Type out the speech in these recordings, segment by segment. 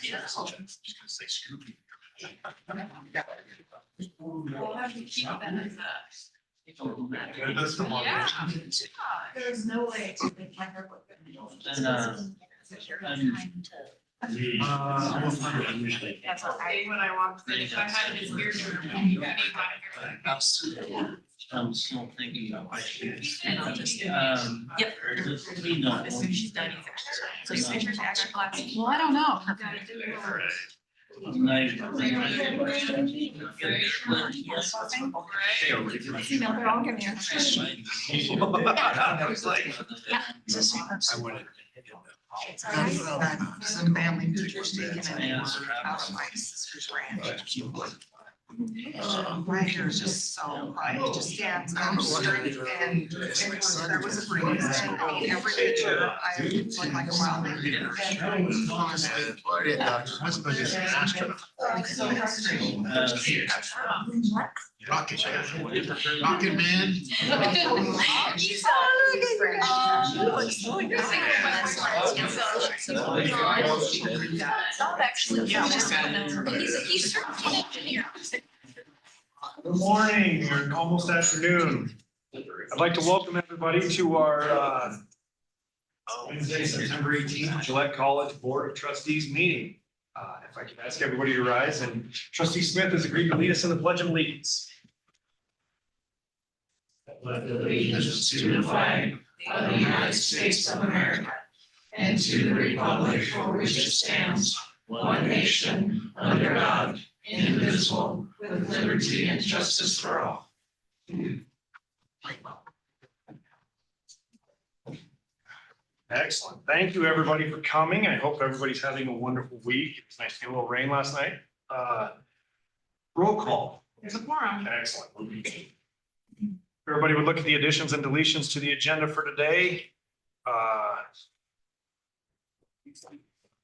Yeah. Just gonna say Scoopy. We'll have to keep that as a. Yeah. There's no way to make my hair look good. Usually. That's okay when I walked in. If I had his beard, you would need my hair. I'm still thinking about my kids. And I'll just- Yep. You know, as soon as she's done, he's action. So you pictures action class. Well, I don't know. You gotta do it. You know, they're all gonna be. I went. Some family pictures taken in out of my sister's ranch. My hair is just so bright, it just stands out straight and there was a breeze and I mean, every picture I look like a wild lady. Husband is an astronaut. Rocket man. Good morning, or almost afternoon. I'd like to welcome everybody to our Wednesday, September 18th, Gillette College Board of Trustees meeting. If I can ask everybody to rise, and Trustee Smith has agreed to lead us in the Pledge of Allegiance. Pledge allegiance to the flag of the United States of America and to the republic for which it stands, one nation, under God, indivisible, with liberty and justice for all. Excellent. Thank you, everybody, for coming. I hope everybody's having a wonderful week. It's nice to get a little rain last night. Roll call. There's a quorum. Excellent. Everybody would look at the additions and deletions to the agenda for today.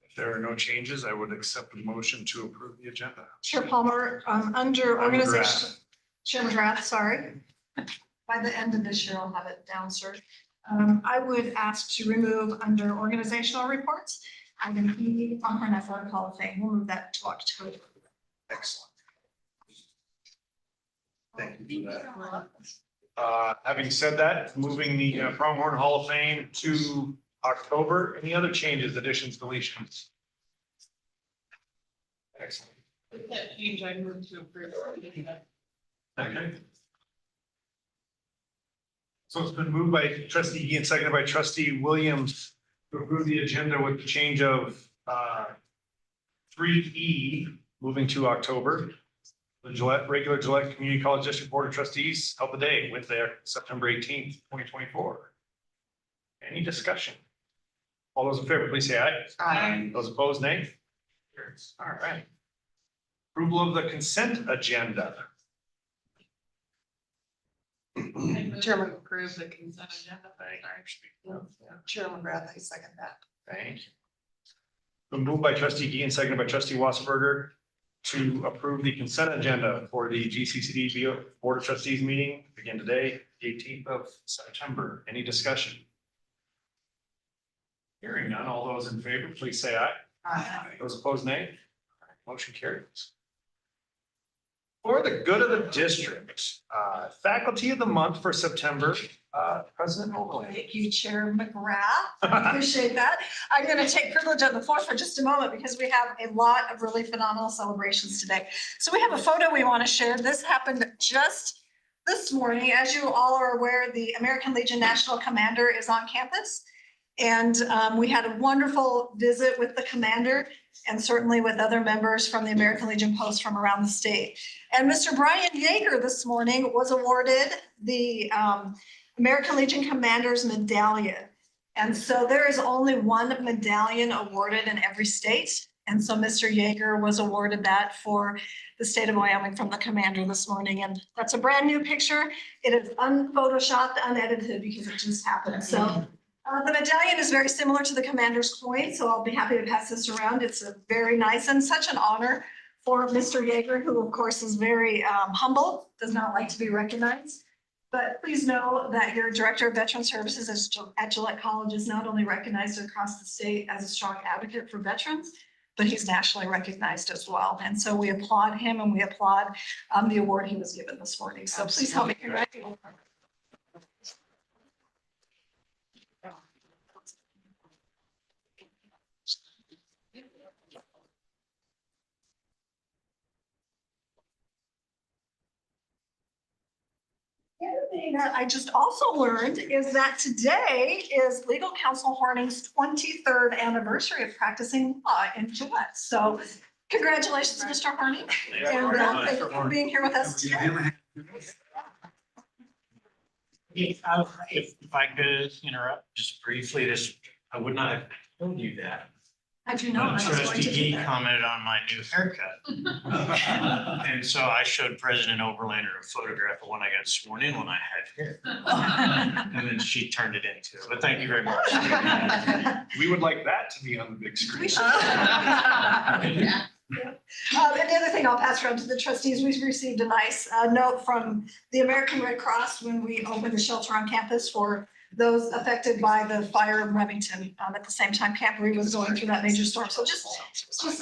If there are no changes, I would accept a motion to approve the agenda. Chair Palmer, under organization, Chair McGrath, sorry. By the end of this year, I'll have it down, sir. I would ask to remove under organizational reports, item E, Concord Athletic Hall of Fame. We'll move that to October. Excellent. Thank you for that. Having said that, moving the Pronghorn Hall of Fame to October. Any other changes, additions, deletions? Excellent. With that change, I moved to approve. Okay. So it's been moved by Trustee Gee and seconded by Trustee Williams to approve the agenda with the change of 3E moving to October. The regular Gillette Community College District Board of Trustees held the day Wednesday, September 18th, 2024. Any discussion? All those in favor, please say aye. Aye. Those opposed, nay. All right. Approval of the consent agenda. Chairman approve the consent agenda. Chair McGrath, I second that. Thank you. Been moved by Trustee Gee and seconded by Trustee Wasserberger to approve the consent agenda for the GCCD Board of Trustees meeting again today, the 18th of September. Any discussion? Hearing none, all those in favor, please say aye. Aye. Those opposed, nay. Motion carries. For the good of the district, faculty of the month for September, President Ogling. Thank you, Chair McGrath. I appreciate that. I'm going to take privilege of the floor for just a moment because we have a lot of really phenomenal celebrations today. So we have a photo we want to share. This happened just this morning. As you all are aware, the American Legion National Commander is on campus. And we had a wonderful visit with the commander and certainly with other members from the American Legion Post from around the state. And Mr. Brian Yeager this morning was awarded the American Legion Commander's Medallion. And so there is only one medallion awarded in every state. And so Mr. Yeager was awarded that for the state of Wyoming from the commander this morning. And that's a brand new picture. It is unphotoshopped, unedited because it just happened. So the medallion is very similar to the commander's coin, so I'll be happy to pass this around. It's a very nice and such an honor for Mr. Yeager, who of course is very humble, does not like to be recognized. But please know that your Director of Veteran Services at Gillette College is not only recognized across the state as a strong advocate for veterans, but he's nationally recognized as well. And so we applaud him and we applaud the award he was given this morning. So please help me congratulate him. The other thing that I just also learned is that today is Legal Counsel Horning's 23rd anniversary of practicing law in Gillette. So congratulations, Mr. Horning. And thank you for being here with us today. If I could interrupt just briefly, I would not have told you that. I do know. I was going to Trustee do Gee that. commented on my new haircut. And so I showed President Oberlander a photograph of when I got sworn in when I had hair. And then she turned it into, but thank you very much. We would like that to be on the big We screen. should. And the other thing I'll pass around to the trustees, we received a nice note from the American Red Cross when we opened the shelter on campus for those affected by the fire in Remington. At the same time, Camp Marie was going through that major storm. So just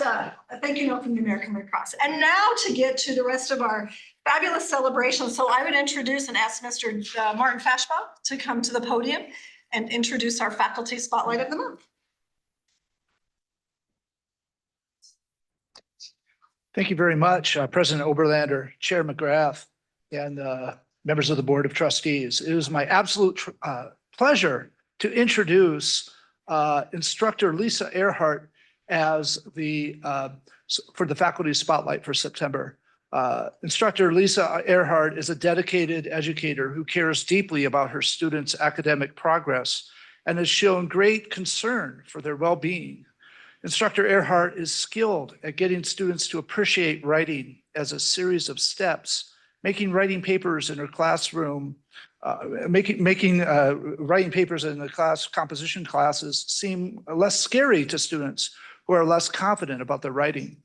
a thank you note from the American Red Cross. And now to get to the rest of our fabulous celebration. So I would introduce and ask Mr. Martin Fashbaugh to come to the podium and introduce our faculty spotlight of the month. Thank you very much, President Oberlander, Chair McGrath, and members of the Board of Trustees. It is my absolute pleasure to introduce Instructor Lisa Earhart as for the Faculty Spotlight for September. Instructor Lisa Earhart is a dedicated educator who cares deeply about her students' academic progress and has shown great concern for their well-being. Instructor Earhart is skilled at getting students to appreciate writing as a series of steps, making writing papers in her classroom, writing papers in the class composition classes seem less scary to students who are less confident about their writing.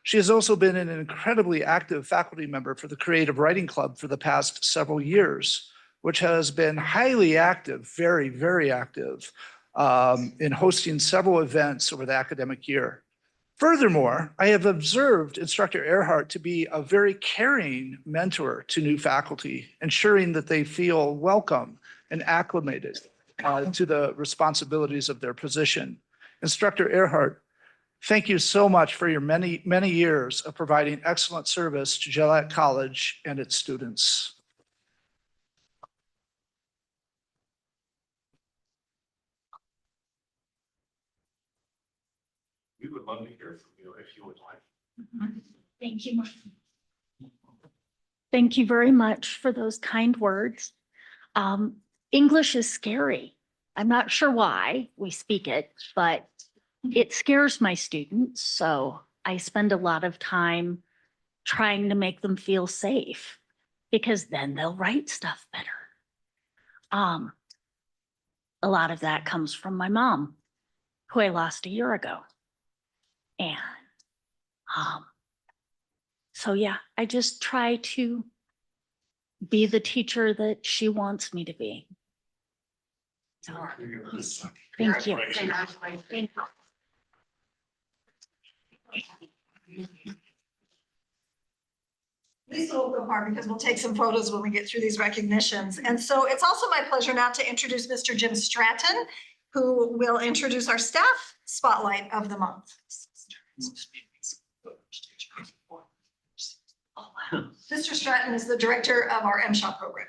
She has also been an incredibly active faculty member for the Creative Writing Club for the past several years, which has been highly active, very, very active in hosting several events over the academic year. Furthermore, I have observed Instructor Earhart to be a very caring mentor to new faculty, ensuring that they feel welcome and acclimated to the responsibilities of their position. Instructor Earhart, thank you so much for your many, many years of providing excellent service to Gillette College and its students. We would love to hear from you if you would like. Thank you. Thank you very much for those kind words. English is scary. I'm not sure why we speak it, but it scares my students. So I spend a lot of time trying to make them feel safe because then they'll write stuff better. A lot of that comes from my mom, who I lost a year ago. And so yeah, I just try to be the teacher that she wants me to be. So, thank you. Thank you. Lisa will go hard because we'll take some photos when we get through these recognitions. And so it's also my pleasure now to introduce Mr. Jim Stratton, who will introduce our staff spotlight of the month. Mr. Stratton is the director of our MSHA program.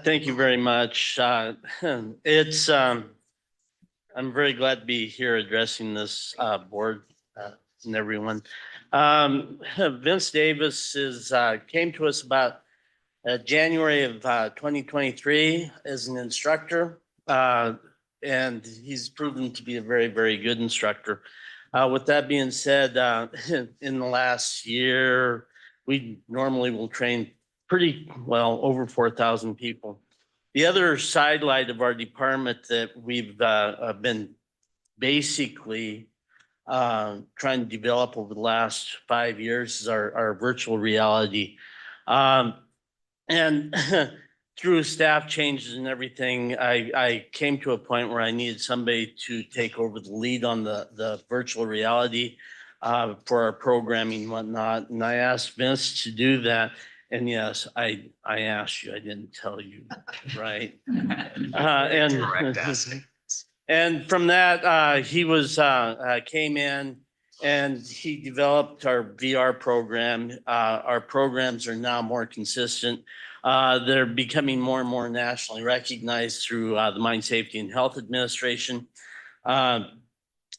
Thank you very much. I'm very glad to be here addressing this board and everyone. Vince Davis came to us about January of 2023 as an instructor, and he's proven to be a very, very good instructor. With that being said, in the last year, we normally will train pretty well over 4,000 people. The other sidelight of our department that we've been basically trying to develop over the last 5 years is our virtual reality. And through staff changes and everything, I came to a point where I needed somebody to take over the lead on the virtual reality for our programming and whatnot. And I asked Vince to do that. And yes, I asked you, I didn't tell you, right? And from that, he came in and he developed our VR program. Our programs are now more consistent. They're becoming more and more nationally recognized through the Mine Safety and Health Administration.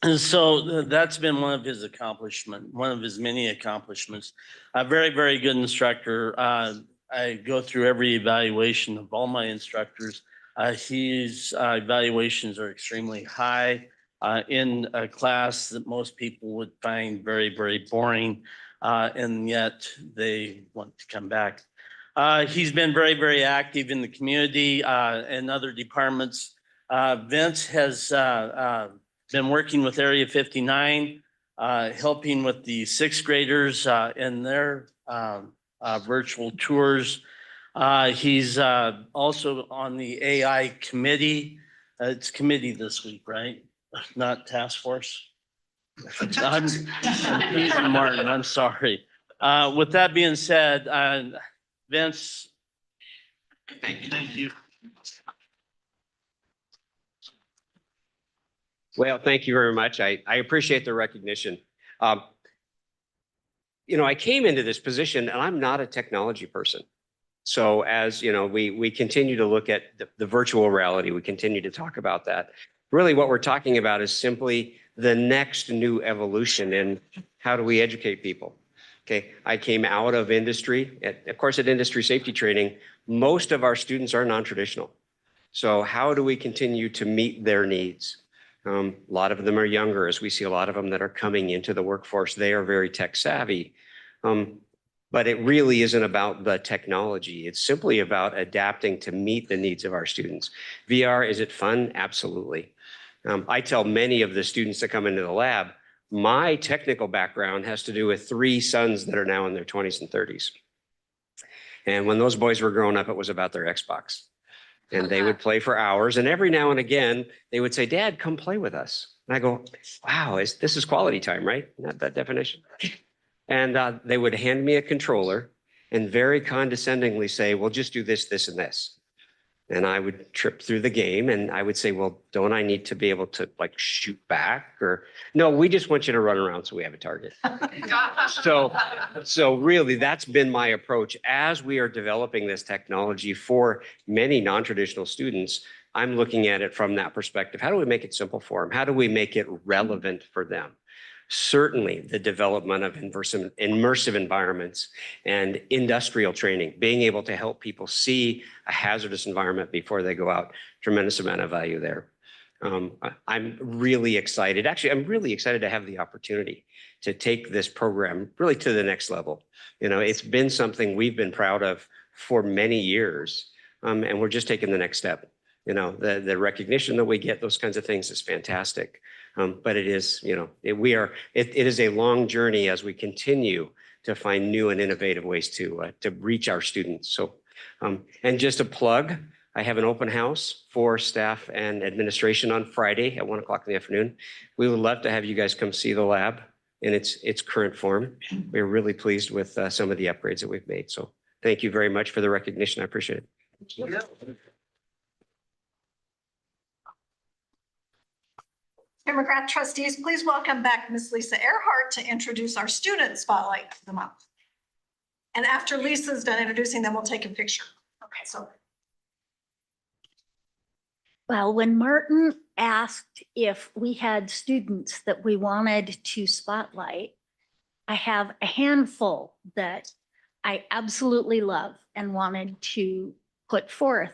And so that's been one of his accomplishments, one of his many accomplishments. A very, very good instructor. I go through every evaluation of all my instructors. His evaluations are extremely high in a class that most people would find very, very boring, and yet they want to come back. He's been very, very active in the community and other departments. Vince has been working with Area 59, helping with the sixth graders in their virtual tours. He's also on the AI committee. It's committee this week, right? Not task force. I'm Martin, I'm sorry. With that being said, Vince. Thank you. Well, thank you very much. I appreciate the recognition. I came into this position and I'm not a technology person. So as you know, we continue to look at the virtual reality. We continue to talk about that. Really what we're talking about is simply the next new evolution in how do we educate people. Okay, I came out of industry. Of course, at industry safety training, most of our students are non-traditional. So how do we continue to meet their needs? A lot of them are younger, as we see a lot of them that are coming into the workforce. They are very tech savvy. But it really isn't about the technology. It's simply about adapting to meet the needs of our students. VR, is it fun? Absolutely. I tell many of the students that come into the lab, my technical background has to do with 3 sons that are now in their 20s and 30s. And when those boys were growing up, it was about their Xbox. And they would play for hours. And every now and again, they would say, Dad, come play with us. And I go, wow, this is quality time, right? Not that definition. And they would hand me a controller and very condescendingly say, well, just do this, this, and this. And I would trip through the game and I would say, well, don't I need to be able to like shoot back? Or no, we just want you to run around so we have a target. So really that's been my approach as we are developing this technology for many non-traditional students. I'm looking at it from that perspective. How do we make it simple for them? How do we make it relevant for them? Certainly the development of immersive environments and industrial training, being able to help people see a hazardous environment before they go out, tremendous amount of value there. I'm really excited. Actually, I'm really excited to have the opportunity to take this program really to the next level. It's been something we've been proud of for many years, and we're just taking the next step. The recognition that we get, those kinds of things is fantastic. But it is, it is a long journey as we continue to find new and innovative ways to reach our students. So, and just a plug, I have an open house for staff and administration on Friday at 1 o'clock in the afternoon. We would love to have you guys come see the lab in its current form. We're really pleased with some of the upgrades that we've made. So thank you very much for the recognition. I appreciate it. Thank you. Democrat trustees, please welcome back Ms. Lisa Earhart to introduce our student spotlight of the month. And after Lisa's done introducing them, we'll take a picture. Okay, so. Well, when Martin asked if we had students that we wanted to spotlight, I have a handful that I absolutely love and wanted to put forth.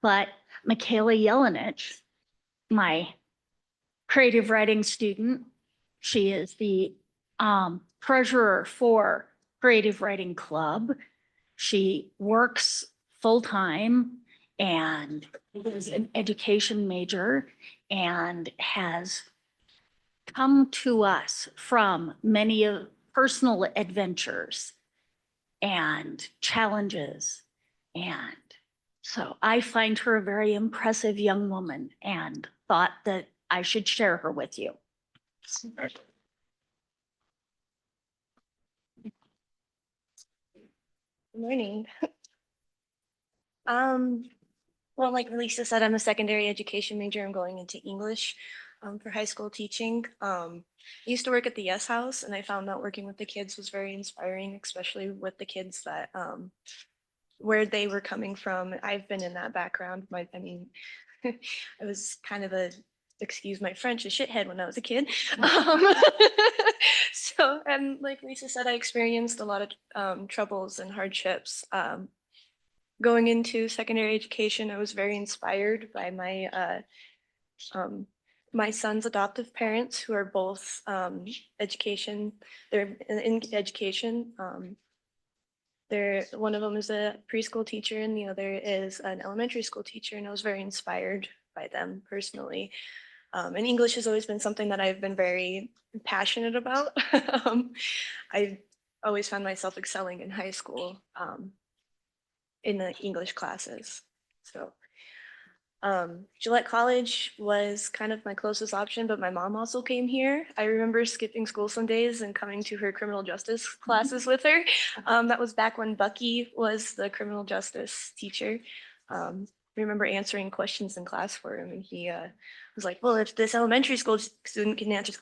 But Michaela Yelenich, my creative writing student, she is the treasurer for Creative Writing Club. She works full-time and is an education major and has come to us from many of personal adventures and challenges and So I find her a very impressive young woman and thought that I should share her with you. Good morning. Well, like Lisa said, I'm a secondary education major. I'm going into English for high school teaching. I used to work at the Yes House, and I found that working with the kids was very inspiring, especially with the kids that where they were coming from. I've been in that background. I mean, I was kind of a, excuse my French, a shithead when I was a kid. So, and like Lisa said, I experienced a lot of troubles and hardships. Going into secondary education, I was very inspired by my son's adoptive parents, who are both education. They're in education. One of them is a preschool teacher, and the other is an elementary school teacher. And I was very inspired by them personally. And English has always been something that I've been very passionate about. I always found myself excelling in high school. In the English classes. So Gillette College was kind of my closest option, but my mom also came here. I remember skipping school some days and coming to her criminal justice classes with her. That was back when Bucky was the criminal justice teacher. I remember answering questions in class for him, and he was like, well, if this elementary school student can answer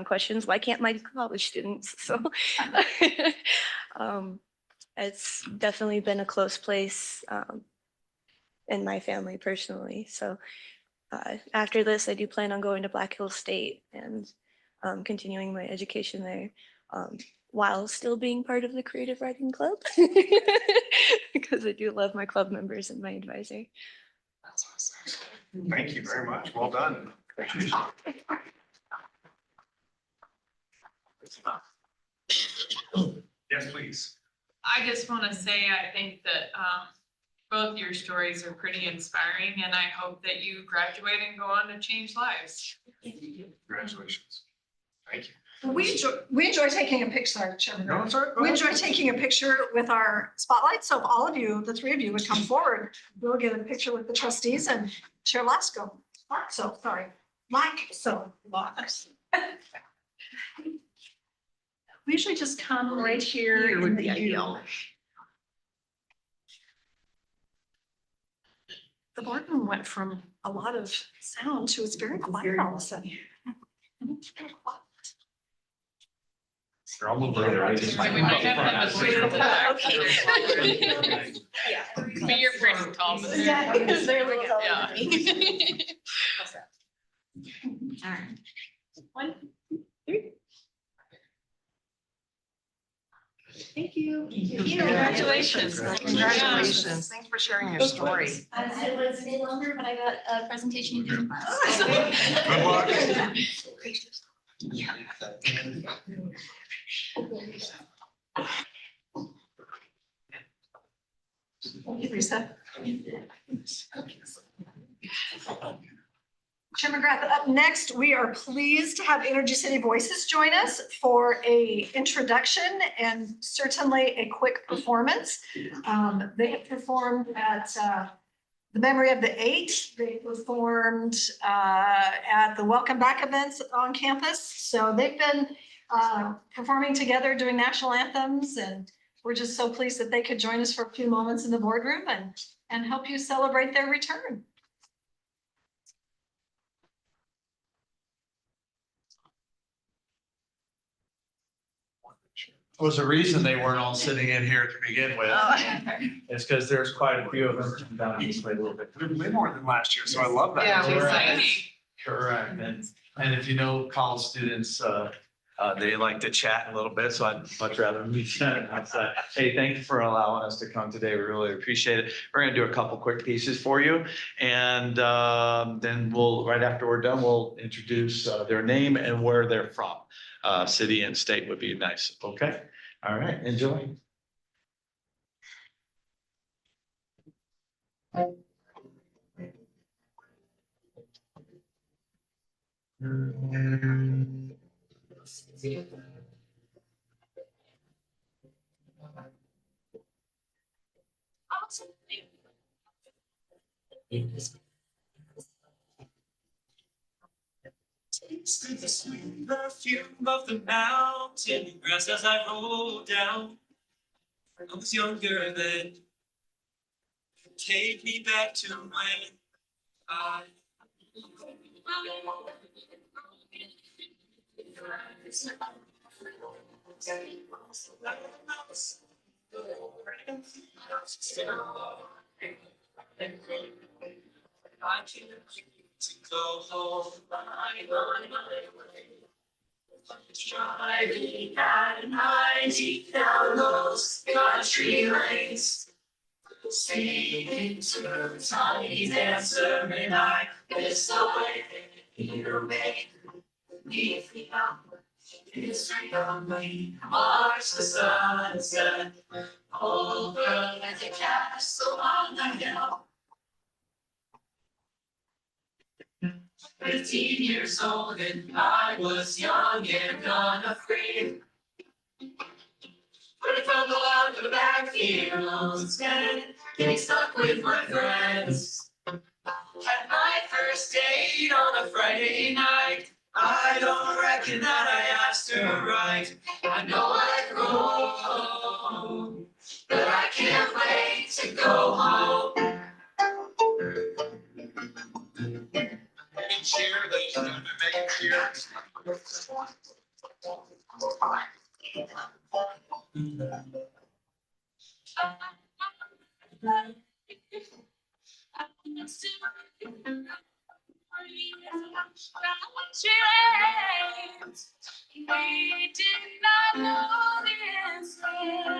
questions, why can't my college students? So it's definitely been a close place in my family personally. So after this, I do plan on going to Black Hills State and continuing my education there while still being part of the Creative Writing Club because I do love my club members and my advisor. That's awesome. Thank you very much. Well done. Yes, please. I just want to say, I think that both your stories are pretty inspiring, and I hope that you graduate and go on to change lives. Congratulations. Thank you. We enjoy taking a picture, sorry, Chairman. No, it's all right. Go We ahead. enjoy taking a picture with our spotlight. So if all of you, the three of you would come forward, we'll get a picture with the trustees and Chair Lasco. So, sorry, Mike, so. We usually just come right here in the ideal. The boardroom went from a lot of sound to it's very quiet all of a sudden. They're all moving around. We might have to switch it back. Okay. Yeah, but you're pretty tall. but Yeah, because they're like, Yeah. All right. 1, 3. Thank you. Congratulations. Congratulations. Thanks for sharing your story. I would stay longer, but I got a presentation to do. Good luck. Lisa. Chair McGrath, up next, we are pleased to have Energy City Voices join us for a introduction and certainly a quick performance. They have performed at the Memory of the Eight. They performed at the Welcome Back events on campus. So they've been performing together, doing national anthems, and we're just so pleased that they could join us for a few moments in the boardroom and help you celebrate their return. Was the reason they weren't all sitting in here to begin with. It's because there's quite a few of them from down this way a little bit. Way more than last year, so I love that. Yeah, we Exciting. Correct. And if you know college students, they like to chat a little bit, so I'd much rather meet chat outside. Hey, thank you for allowing us to come today. We really appreciate it. We're gonna do a couple quick pieces for you. And then we'll, right after we're done, we'll introduce their name and where they're from. City and state would be nice. Okay? All right, enjoy. Tasted the sweet perfume of the mountain grass as I rolled down. I was younger then. Take me back to when I. I can't wait to go home. I'm on my way. Driving at 90 down those country lanes. Singing to the tiny dancer, and I miss the way you make me feel. It's real me, watch the sunset over the castle on the hill. 15 years old and I was young and unafraid. But I fumbled out of the backfield instead, getting stuck with my friends. Had my first date on a Friday night. I don't reckon that I asked her right. I know I'd grow, but I can't wait to go home. And cheer, ladies and gentlemen, make it cheer. We did not know this well.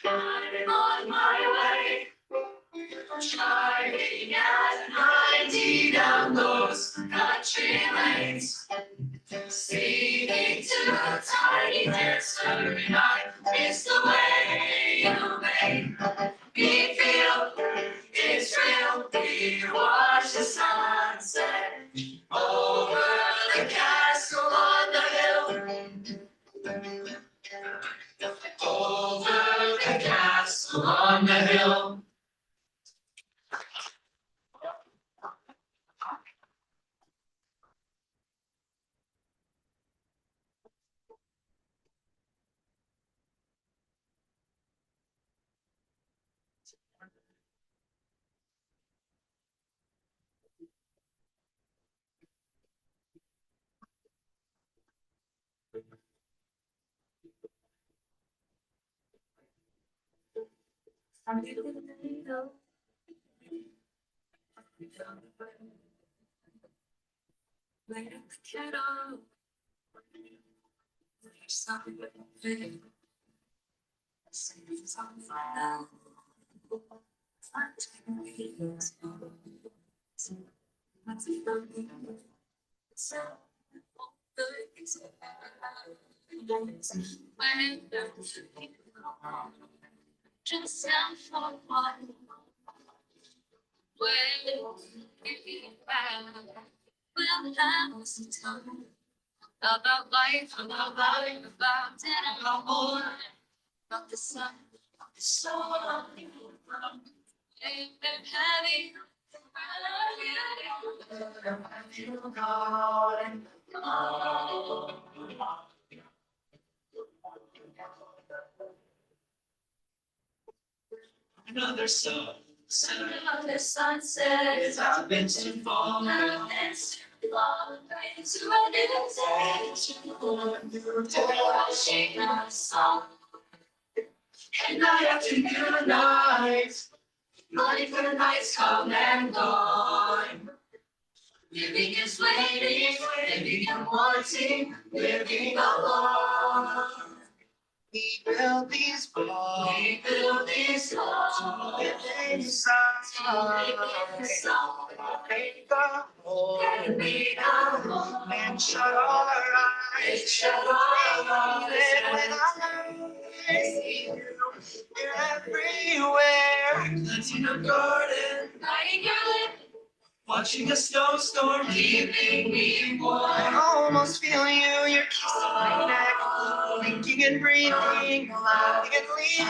I'm on my way, driving at 90 down those country lanes. Singing to a tiny dancer, and I miss the way you make me feel. It's real. We watch the sunset over the castle on the hill. Over the castle on the hill. Just sound for one. Well, I was time about life, about dinner, about more, about the sun, the soul of you. They're heavy. Another song. Another sunset is I've been too far. I've been too long. Into a new day. To a new day. Watching a song. And night after new night. Life and nights come and gone. Living is waiting, living and wanting, living alone. We build these walls. We build these walls. Within the sun. Make the hole. Make a hole. And shut all our eyes. Shut all our eyes. With our eyes. You're everywhere. Planting a garden. Lighting your lip. Watching a snowstorm, keeping me warm. I almost feel you, you're kissing my neck, thinking and breathing, loving and leaving.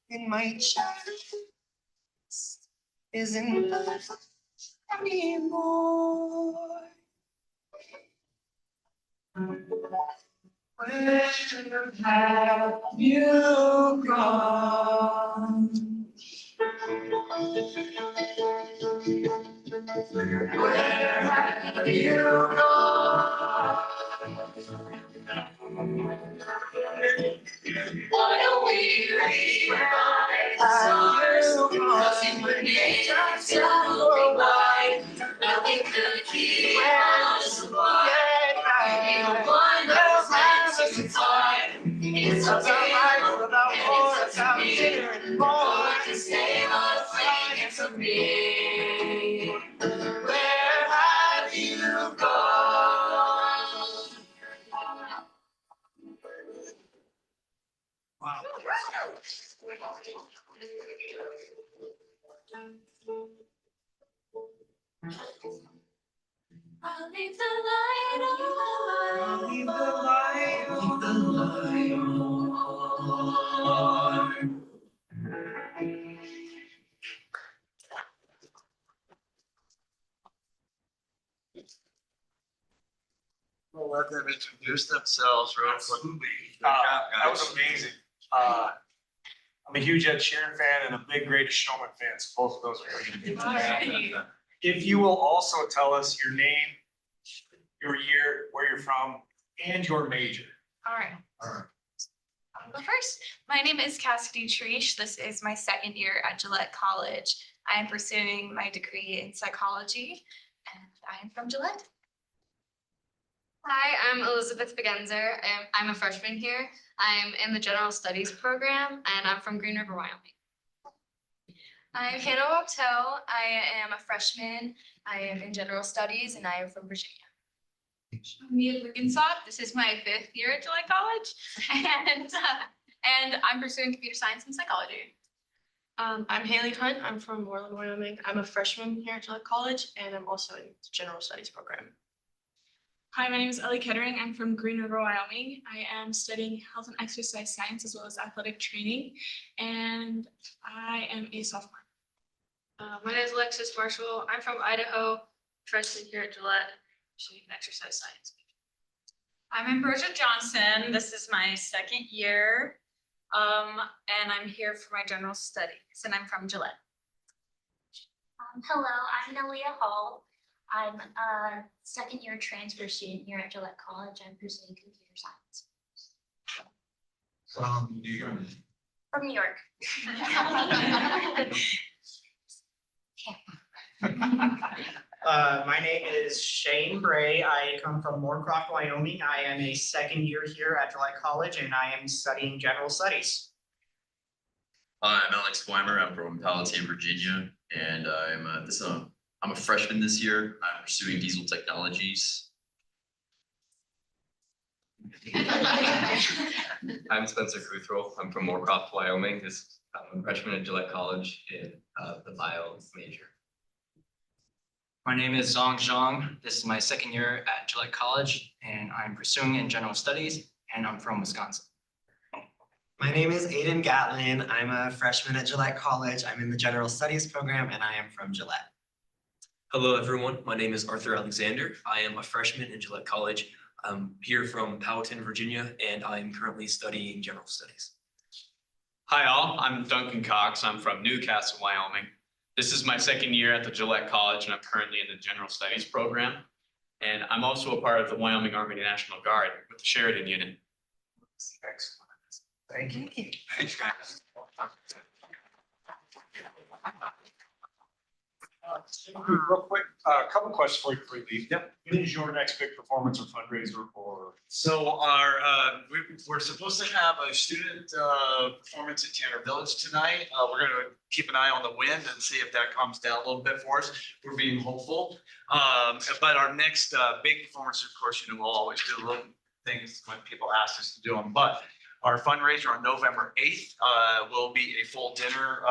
in my chest isn't love anymore. Where have you gone? Where have you gone? Why don't we rewrite the stars? Nothing would make us so wide. Nothing could keep us apart. Even one of us is apart. It's okay. Without more, it's out here anymore. To stay on flying for me. Where have you gone? Wow. I'll leave the light on. I'll leave the light on. The light on. We'll let them introduce themselves real quick. That was amazing. I'm a huge Ed Sheeran fan and a big Greatest Showman fan, so both of those are great. Alright. If you will also tell us your name, your year, where you're from, and your major. All right. I'll go first. My name is Cassidy Treesh. This is my second year at Gillette College. I am pursuing my degree in psychology, and I am from Gillette. Hi, I'm Elizabeth Begenzer. I'm a freshman here. I'm in the General Studies program, and I'm from Green River, Wyoming. I'm Hannah Waptell. I am a freshman. I am in General Studies, and I am from Virginia. I'm Mia Wickensop. This is my 5th year at Gillette College, and I'm pursuing computer science and psychology. I'm Haley Hunt. I'm from Moreland, Wyoming. I'm a freshman here at Gillette College, and I'm also in the General Studies program. Hi, my name is Ellie Kettering. I'm from Green River, Wyoming. I am studying health and exercise science as well as athletic training, and I am a sophomore. My name is Alexis Marshall. I'm from Idaho, freshman here at Gillette, pursuing exercise science. I'm Ambrosia Johnson. This is my 2nd year. And I'm here for my general studies, and I'm from Gillette. Hello, I'm Nalia Hall. I'm a 2nd-year transfer student here at Gillette College. I'm pursuing computer science. From New York. From New York. My name is Shane Bray. I come from Moorcroft, Wyoming. I am a 2nd year here at Gillette College, and I am studying general studies. I'm Alex Weimer. I'm from Palatine, Virginia, and I'm a freshman this year. I'm pursuing diesel technologies. I'm Spencer Cruthrow. I'm from Moorcroft, Wyoming. I'm a freshman at Gillette College in the bio major. My name is Zong Zhang. This is my 2nd year at Gillette College, and I'm pursuing in general studies, and I'm from Wisconsin. My name is Aiden Gatlin. I'm a freshman at Gillette College. I'm in the general studies program, and I am from Gillette. Hello, everyone. My name is Arthur Alexander. I am a freshman in Gillette College. I'm here from Powhatan, Virginia, and I am currently studying general studies. Hi, all. I'm Duncan Cox. I'm from Newcastle, Wyoming. This is my 2nd year at the Gillette College, and I'm currently in the general studies program. And I'm also a part of the Wyoming Army National Guard with the Sheridan Unit. Excellent. Thank you. Thanks, guys. Real quick, a couple questions for you before you leave. Yep. When is your next big performance or fundraiser or? So we're supposed to have a student performance at Tanner Village tonight. We're gonna keep an eye on the wind and see if that calms down a little bit for us. We're being hopeful. But our next big performance, of course, we'll always do little things when people ask us to do them. But our fundraiser on November 8th will be a full dinner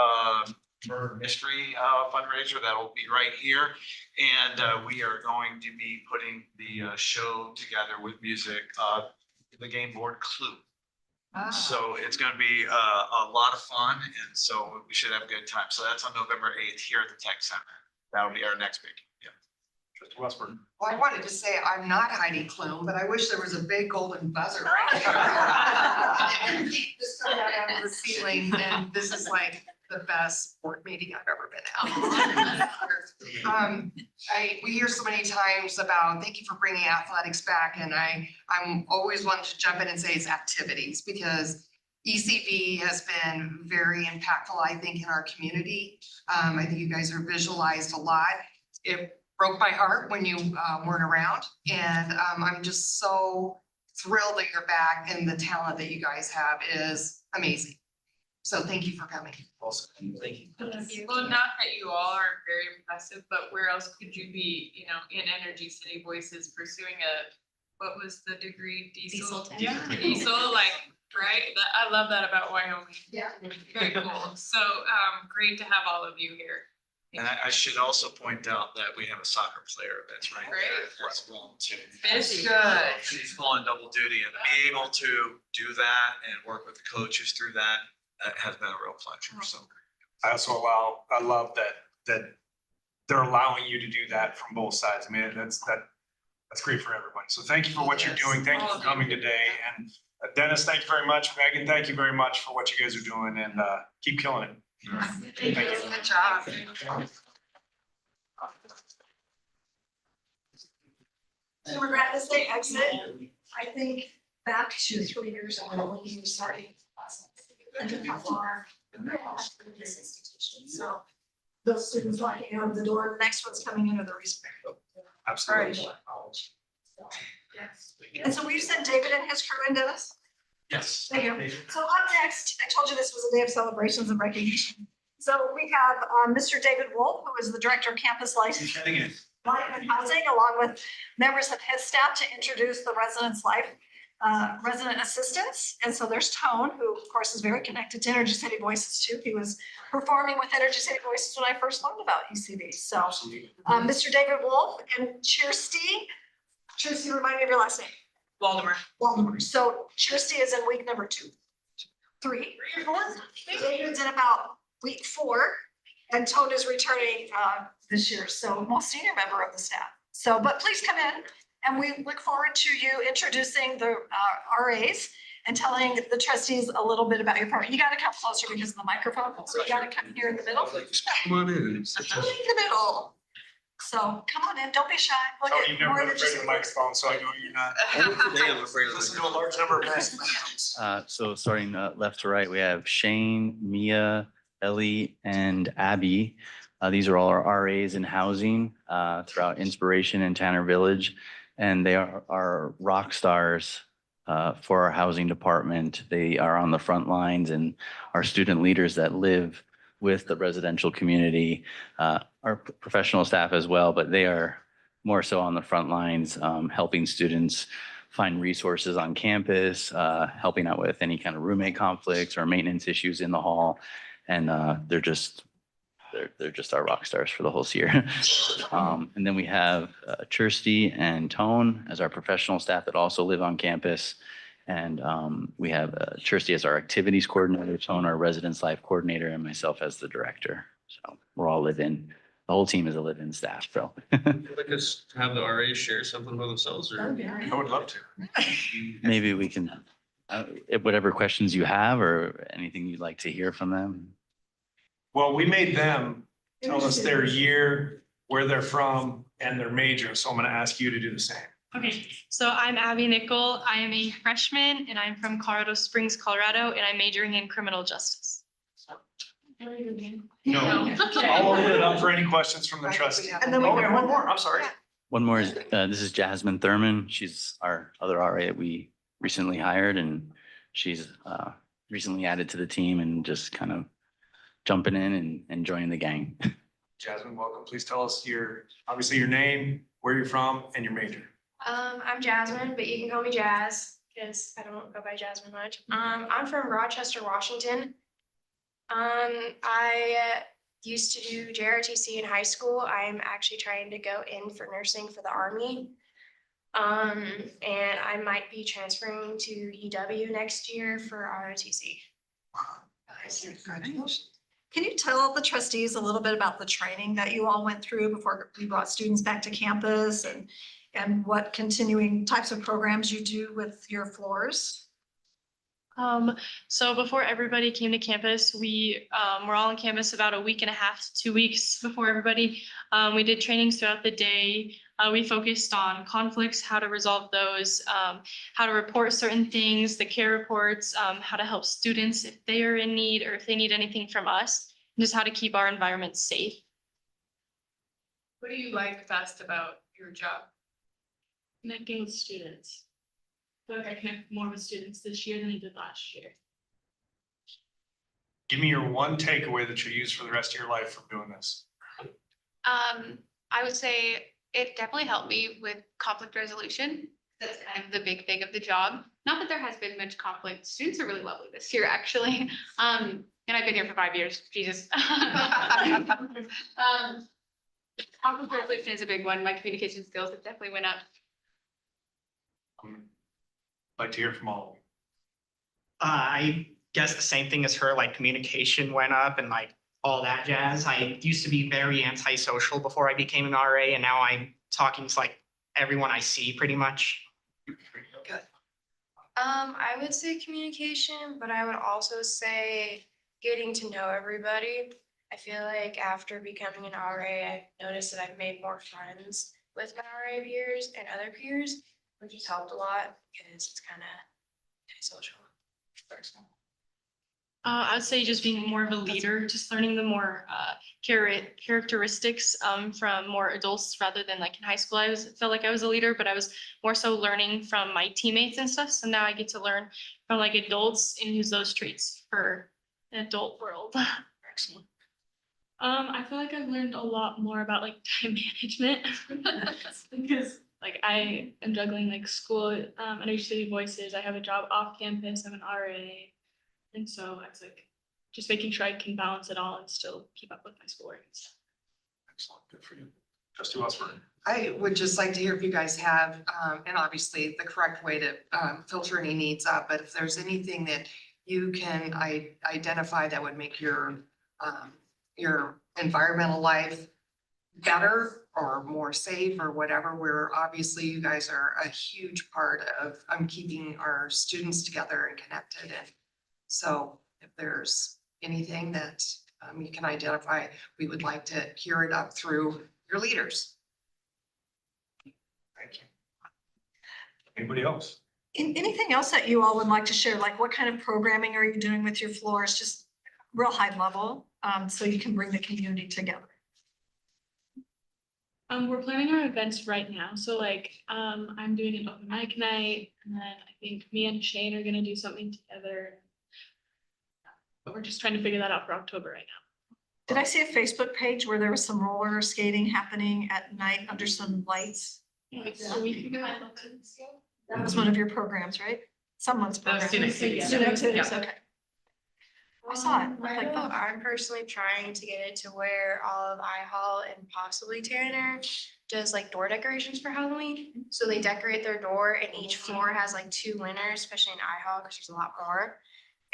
murder mystery fundraiser that will be right here. And we are going to be putting the show together with music, the game board Clue. So it's gonna be a lot of fun, and so we should have a good time. So that's on November 8th here at the Tech Center. That'll be our next big, yeah. Trustee Westburn. Well, I wanted to say I'm not Heidi Klum, but I wish there was a big golden buzzer right here. Just coming out of the ceiling, and this is like the best board meeting I've ever been at. We hear so many times about, thank you for bringing athletics back, and I'm always wanting to jump in and say it's activities, because ECV has been very impactful, I think, in our community. I think you guys are visualized a lot. It broke my heart when you weren't around, and I'm just so thrilled that you're back, and the talent that you guys have is amazing. So thank you for coming. Awesome. Thank you. Well, not that you all are very impressive, but where else could you be, you know, in Energy City Voices pursuing what was the degree? Diesel. Yeah, diesel, like, right? I love that about Wyoming. Yeah. Very cool. So, great to have all of you here. And I should also point out that we have a soccer player that's right there as well too. Busy. Good. She's full on double duty, and being able to do that and work with the coaches through that has been a real pleasure. So I love that they're allowing you to do that from both sides. I mean, that's great for everybody. So thank you for what you're doing. Thank you for coming today. And Dennis, thank you very much. Megan, thank you very much for what you guys are doing, and keep killing it. Thank you. Good job. So we're at this day exit, I think back to 3 years ago when you started. And look how far this institution. So those students walking out of the door, the next one's coming in, or the reason. Absolutely. And so we've sent David and his crew into this. Yes. Thank you. So up next, I told you this was a day of celebrations and recognition. So we have Mr. David Wolf, who is the Director of Campus Life and Housing, along with members of his staff, to introduce the residents' life resident assistants. And so there's Tone, who of course is very connected to Energy City Voices too. He was performing with Energy City Voices when I first learned about ECV. So Mr. David Wolf and Kirsty, remind me of your last name. Waldemar. So Kirsty is in week number 2, 3, 4. David's in about week 4, and Tone is returning this year. So most senior member of the staff. So, but please come in, and we look forward to you introducing the RAs and telling the trustees a little bit about your part. You got to come closer because of the microphone. So you got to come here in the middle. Come on in. In the middle. So come on in, don't be shy. Look Oh, at you've never more been afraid of energy. the microphone, so I know you're not. Today I'm afraid of Listen to a large number of us. So starting left to right, we have Shane, Mia, Ellie, and Abby. These are all our RAs in housing throughout Inspiration and Tanner Village. And they are our rock stars for our housing department. They are on the front lines and our student leaders that live with the residential community, our professional staff as well, but they are more so on the front lines, helping students find resources on campus, helping out with any kind of roommate conflicts or maintenance issues in the hall. And they're just our rock stars for the whole year. And then we have Kirsty and Tone as our professional staff that also live on campus. And we have Kirsty as our activities coordinator, Tone our residence life coordinator, and myself as the director. So we're all live-in. The whole team is a live-in staff. So Like us to have the RA share something about themselves, or? I would love to. maybe we can, whatever questions you have or anything you'd like to hear from them. Well, we made them tell us their year, where they're from, and their major. So I'm going to ask you to do the same. Okay, so I'm Abby Nickel. I am a freshman and I'm from Colorado Springs, Colorado, and I'm majoring in criminal justice. No. I'll open it up for any questions from the trustees. And then we Oh, have one more. I'm sorry. One more is, this is Jasmine Thurman. She's our other RA that we recently hired, and she's recently added to the team and just kind of jumping in and joining the gang. Jasmine, welcome. Please tell us obviously your name, where you're from, and your major. I'm Jasmine, but you can call me Jazz because I don't go by Jasmine much. I'm from Rochester, Washington. I used to do JROTC in high school. I'm actually trying to go in for nursing for the Army. And I might be transferring to UW next year for ROTC. Can you tell the trustees a little bit about the training that you all went through before you brought students back to campus and what continuing types of programs you do with your floors? So before everybody came to campus, we were all on campus about a week and a half to 2 weeks before everybody. We did trainings throughout the day. We focused on conflicts, how to resolve those, how to report certain things, the care reports, how to help students if they are in need or if they need anything from us, and just how to keep our environment safe. What do you like best about your job? Connecting with students. I feel like I connect more with students this year than I did last year. Give me your one takeaway that you use for the rest of your life from doing this. I would say it definitely helped me with conflict resolution. That's kind of the big thing of the job. Not that there has been much conflict. Students are really lovely this year, actually. And I've been here for 5 years. Jesus. Conflict resolution is a big one. My communication skills have definitely went up. Like to hear from all of them. I guess the same thing as her, like communication went up and like all that jazz. I used to be very antisocial before I became an RA, and now I'm talking to like everyone I see pretty much. I would say communication, but I would also say getting to know everybody. I feel like after becoming an RA, I've noticed that I've made more friends with my RA peers and other peers, which has helped a lot because it's kind of social. I would say just being more of a leader, just learning the more characteristics from more adults rather than like in high school. I felt like I was a leader, but I was more so learning from my teammates and stuff. So now I get to learn from like adults and use those traits for an adult world. Excellent. I feel like I've learned a lot more about like time management because like I am juggling like school, Energy City Voices. I have a job off campus. I'm an RA. And so it's like just making sure I can balance it all and still keep up with my schoolwork and stuff. Excellent. Good for you. Trustee Westbrook. I would just like to hear if you guys have, and obviously the correct way to filter any needs up, but if there's anything that you can identify that would make your environmental life better or more safe or whatever, where obviously you guys are a huge part of keeping our students together and connected. And so if there's anything that you can identify, we would like to hear it up through your leaders. Thank you. Anybody else? Anything else that you all would like to share? Like what kind of programming are you doing with your floors? Just real high level, so you can bring the community together. We're planning our events right now. So like I'm doing an open mic night, and then I think me and Shane are gonna do something together. But we're just trying to figure that out for October right now. Did I see a Facebook page where there was some roller skating happening at night under some lights? So we can go ahead. That was one of your programs, right? Someone's program. student activities. Student activities, Yeah. okay. I saw it. Looked like Right fun. now, I'm personally trying to get it to where all of iHall and possibly Tanner does like door decorations for Halloween. So they decorate their door and each floor has like 2 winners, especially in iHall because there's a lot more.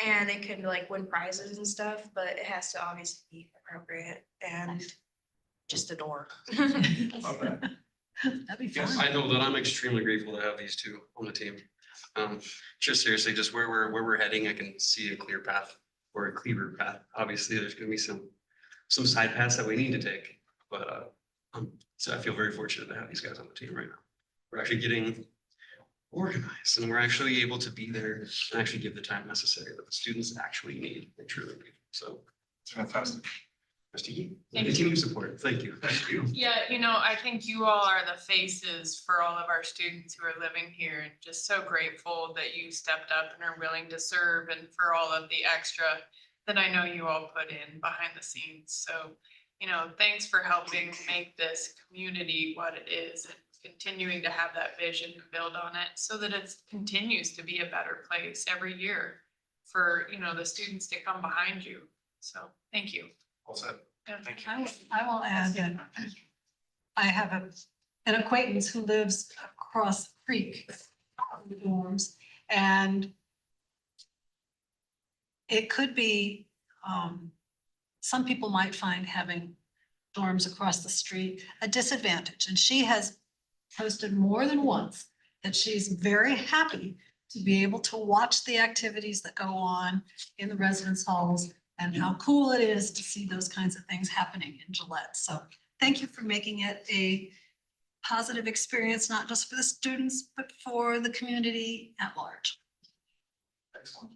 And they could like win prizes and stuff, but it has to obviously be appropriate and just a door. That'd be Yes, I know that I'm extremely grateful to have these two on the team. Just seriously, just where we're heading, I can see a clear path or a clearer path. Obviously, there's gonna be some side paths that we need to take, but so I feel very fortunate to have these guys on the team right now. We're actually getting organized and we're actually able to be there and actually give the time necessary that the students actually need. They truly need. So it's fantastic. Trustee. Thank you. Continue support. Thank you. Thank you. Yeah, I think you all are the faces for all of our students who are living here, and just so grateful that you stepped up and are willing to serve, and for all of the extra that I know you all put in behind the scenes. So, thanks for helping make this community what it is and continuing to have that vision and build on it so that it continues to be a better place every year for, the students to come behind you. So thank you. All set. Yeah. Thank you. I will add that I have an acquaintance who lives across the creek from the dorms. And it could be, some people might find having dorms across the street a disadvantage. And she has posted more than once that she's very happy to be able to watch the activities that go on in the residence halls and how cool it is to see those kinds of things happening in Gillette. So thank you for making it a positive experience, not just for the students, but for the community at large. Excellent.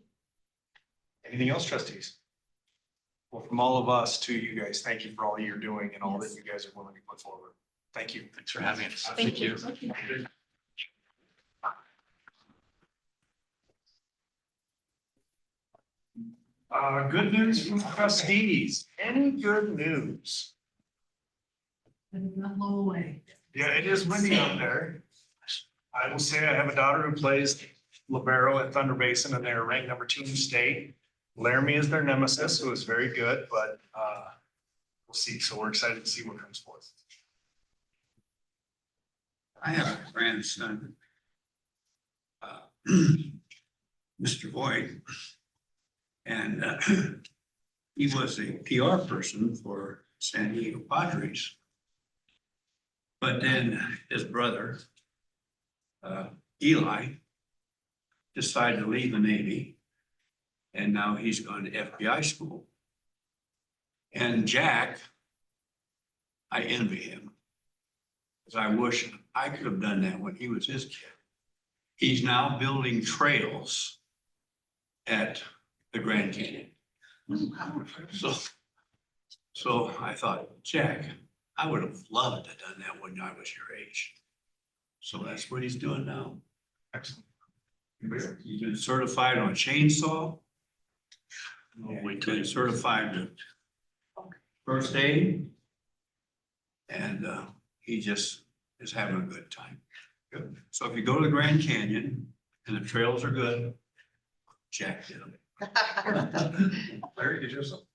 Anything else, trustees? Well, from all of us to you guys, thank you for all you're doing and all that you guys are willing to put forward. Thank you. Thanks for having us. Thank you. Good news from trustees. Any good news? Not blow away. Yeah, it is windy out there. I will say I have a daughter who plays libero at Thunder Basin and they're ranked number 2 in the state. Laramie is their nemesis, who is very good, but we'll see. So we're excited to see what comes forth. I have a grandson, Mr. Voigt, and he was a PR person for San Diego Padres. But then his brother, Eli, decided to leave the Navy, and now he's gone to FBI school. And Jack, I envy him, because I wish I could have done that when he was his kid. He's now building trails at the Grand Canyon. So I thought, Jack, I would have loved to have done that when I was your age. So that's what he's doing now. Excellent. He's been certified on chainsaw. He's been certified to first aid. And he just is having a good time. Good. So if you go to the Grand Canyon and the trails are good, Jack did them. Larry, did you have something?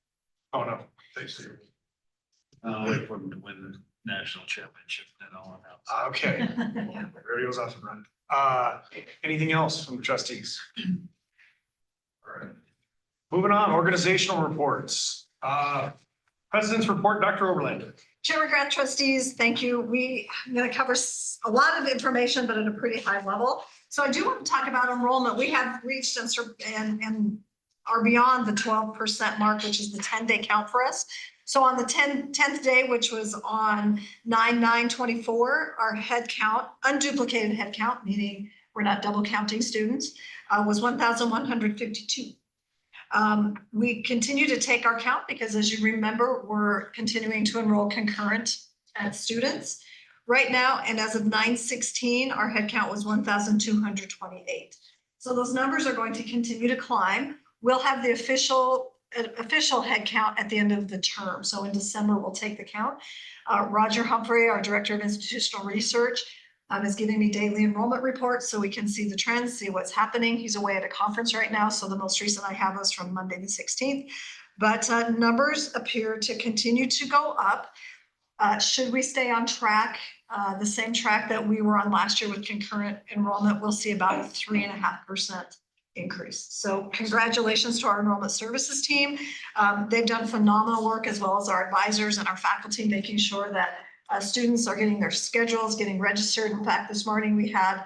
Oh, no. Thanks, Steve. Wait for him to win the national championship, then I'll announce. Okay. Radio's off and running. Anything else from the trustees? All right. Moving on, organizational reports. President's report, Dr. Overland. Chairman Grant, trustees, thank you. I'm going to cover a lot of information, but at a pretty high level. So I do want to talk about enrollment. We have reached and are beyond the 12% mark, which is the 10-day count for us. So on the 10th day, which was on 9/9/24, our head count, unduplicated head count, meaning we're not double counting students, was 1,152. We continue to take our count because, as you remember, we're continuing to enroll concurrent students right now. And as of 9/16, our head count was 1,228. So those numbers are going to continue to climb. We'll have the official head count at the end of the term. So in December, we'll take the count. Roger Humphrey, our Director of Institutional Research, is giving me daily enrollment reports so we can see the trends, see what's happening. He's away at a conference right now, so the most recent I have is from Monday the 16th. But numbers appear to continue to go up. Should we stay on track, the same track that we were on last year with concurrent enrollment, we'll see about a 3.5% increase. So congratulations to our enrollment services team. They've done phenomenal work, as well as our advisors and our faculty, making sure that students are getting their schedules, getting registered. In fact, this morning we had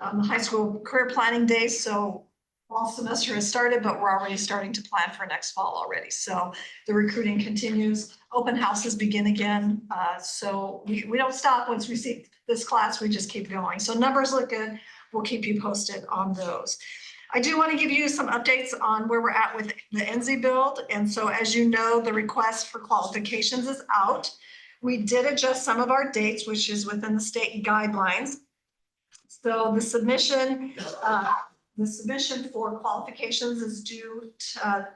the high school career planning day. So fall semester has started, but we're already starting to plan for next fall already. So the recruiting continues. Open houses begin again. So we don't stop once we see this class, we just keep going. So numbers look good. We'll keep you posted on those. I do want to give you some updates on where we're at with the NZ build. And so, as you know, the request for qualifications is out. We did adjust some of our dates, which is within the state guidelines. So the submission for qualifications is due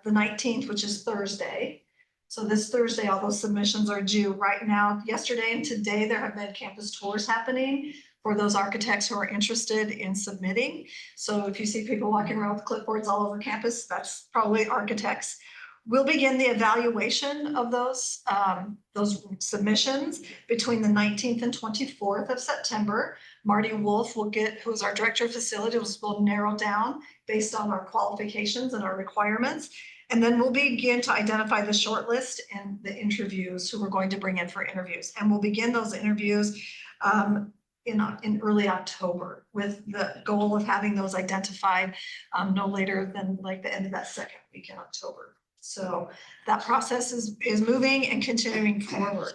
the 19th, which is Thursday. So this Thursday, all those submissions are due right now. Yesterday and today, there have been campus tours happening for those architects who are interested in submitting. So if you see people walking around with clipboards all over campus, that's probably architects. We'll begin the evaluation of those submissions between the 19th and 24th of September. Marty Wolf who's our director of facilities, will narrow down based on our qualifications and our requirements. And then we'll begin to identify the shortlist and the interviews who we're going to bring in for interviews. And we'll begin those interviews in early October with the goal of having those identified no later than like the end of that second week in October. So that process is moving and continuing forward.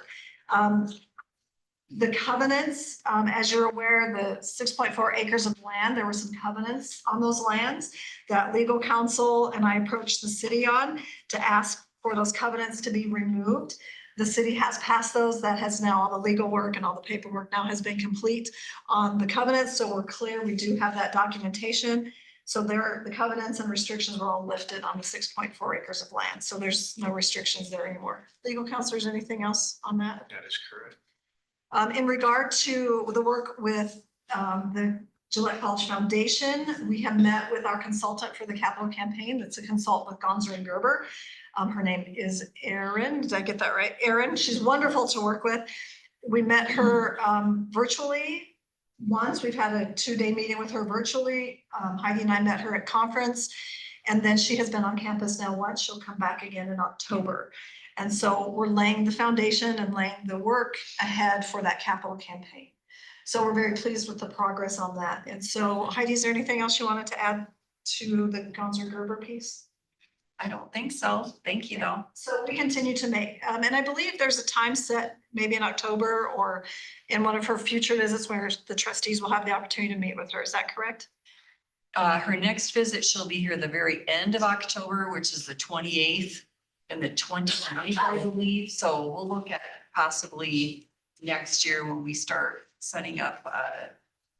The covenants, as you're aware, the 6.4 acres of land, there were some covenants on those lands that legal counsel and I approached the city on to ask for those covenants to be removed. The city has passed those. That has now all the legal work and all the paperwork now has been complete on the covenants. So we're clear, we do have that documentation. So the covenants and restrictions were all lifted on the 6.4 acres of land. So there's no restrictions there anymore. Legal counselors, anything else on that? That is correct. In regard to the work with the Gillette College Foundation, we have met with our consultant for the capital campaign. That's a consultant with Gonzer and Gerber. Her name is Erin. Did I get that right? Erin. She's wonderful to work with. We met her virtually once. We've had a 2-day meeting with her virtually. Heidi and I met her at conference. And then she has been on campus now once. She'll come back again in October. And so we're laying the foundation and laying the work ahead for that capital campaign. So we're very pleased with the progress on that. And so Heidi, is there anything else you wanted to add to the Gonzer Gerber piece? I don't think so. Thank you though. So we continue to make, and I believe there's a time set, maybe in October or in one of her future visits where the trustees will have the opportunity to meet with her. Is that correct? Her next visit, she'll be here the very end of October, which is the 28th and the 29th, I believe. So we'll look at possibly next year when we start setting up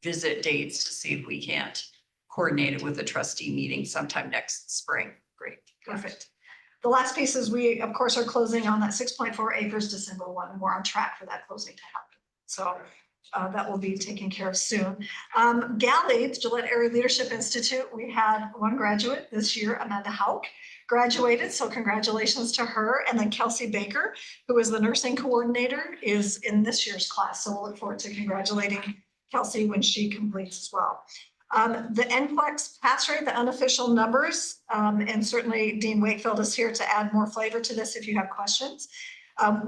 visit dates to see if we can't coordinate it with a trustee meeting sometime next spring. Great. Perfect. The last piece is we, of course, are closing on that 6.4 acres December 1, and we're on track for that closing to happen. So that will be taken care of soon. GALI, the Gillette Area Leadership Institute, we had one graduate this year, Amanda Hauk, graduated. So congratulations to her. And then Kelsey Baker, who is the nursing coordinator, is in this year's class. So we'll look forward to congratulating Kelsey when she completes as well. The NCLEX pass rate, the unofficial numbers, and certainly Dean Wakefield is here to add more flavor to this if you have questions.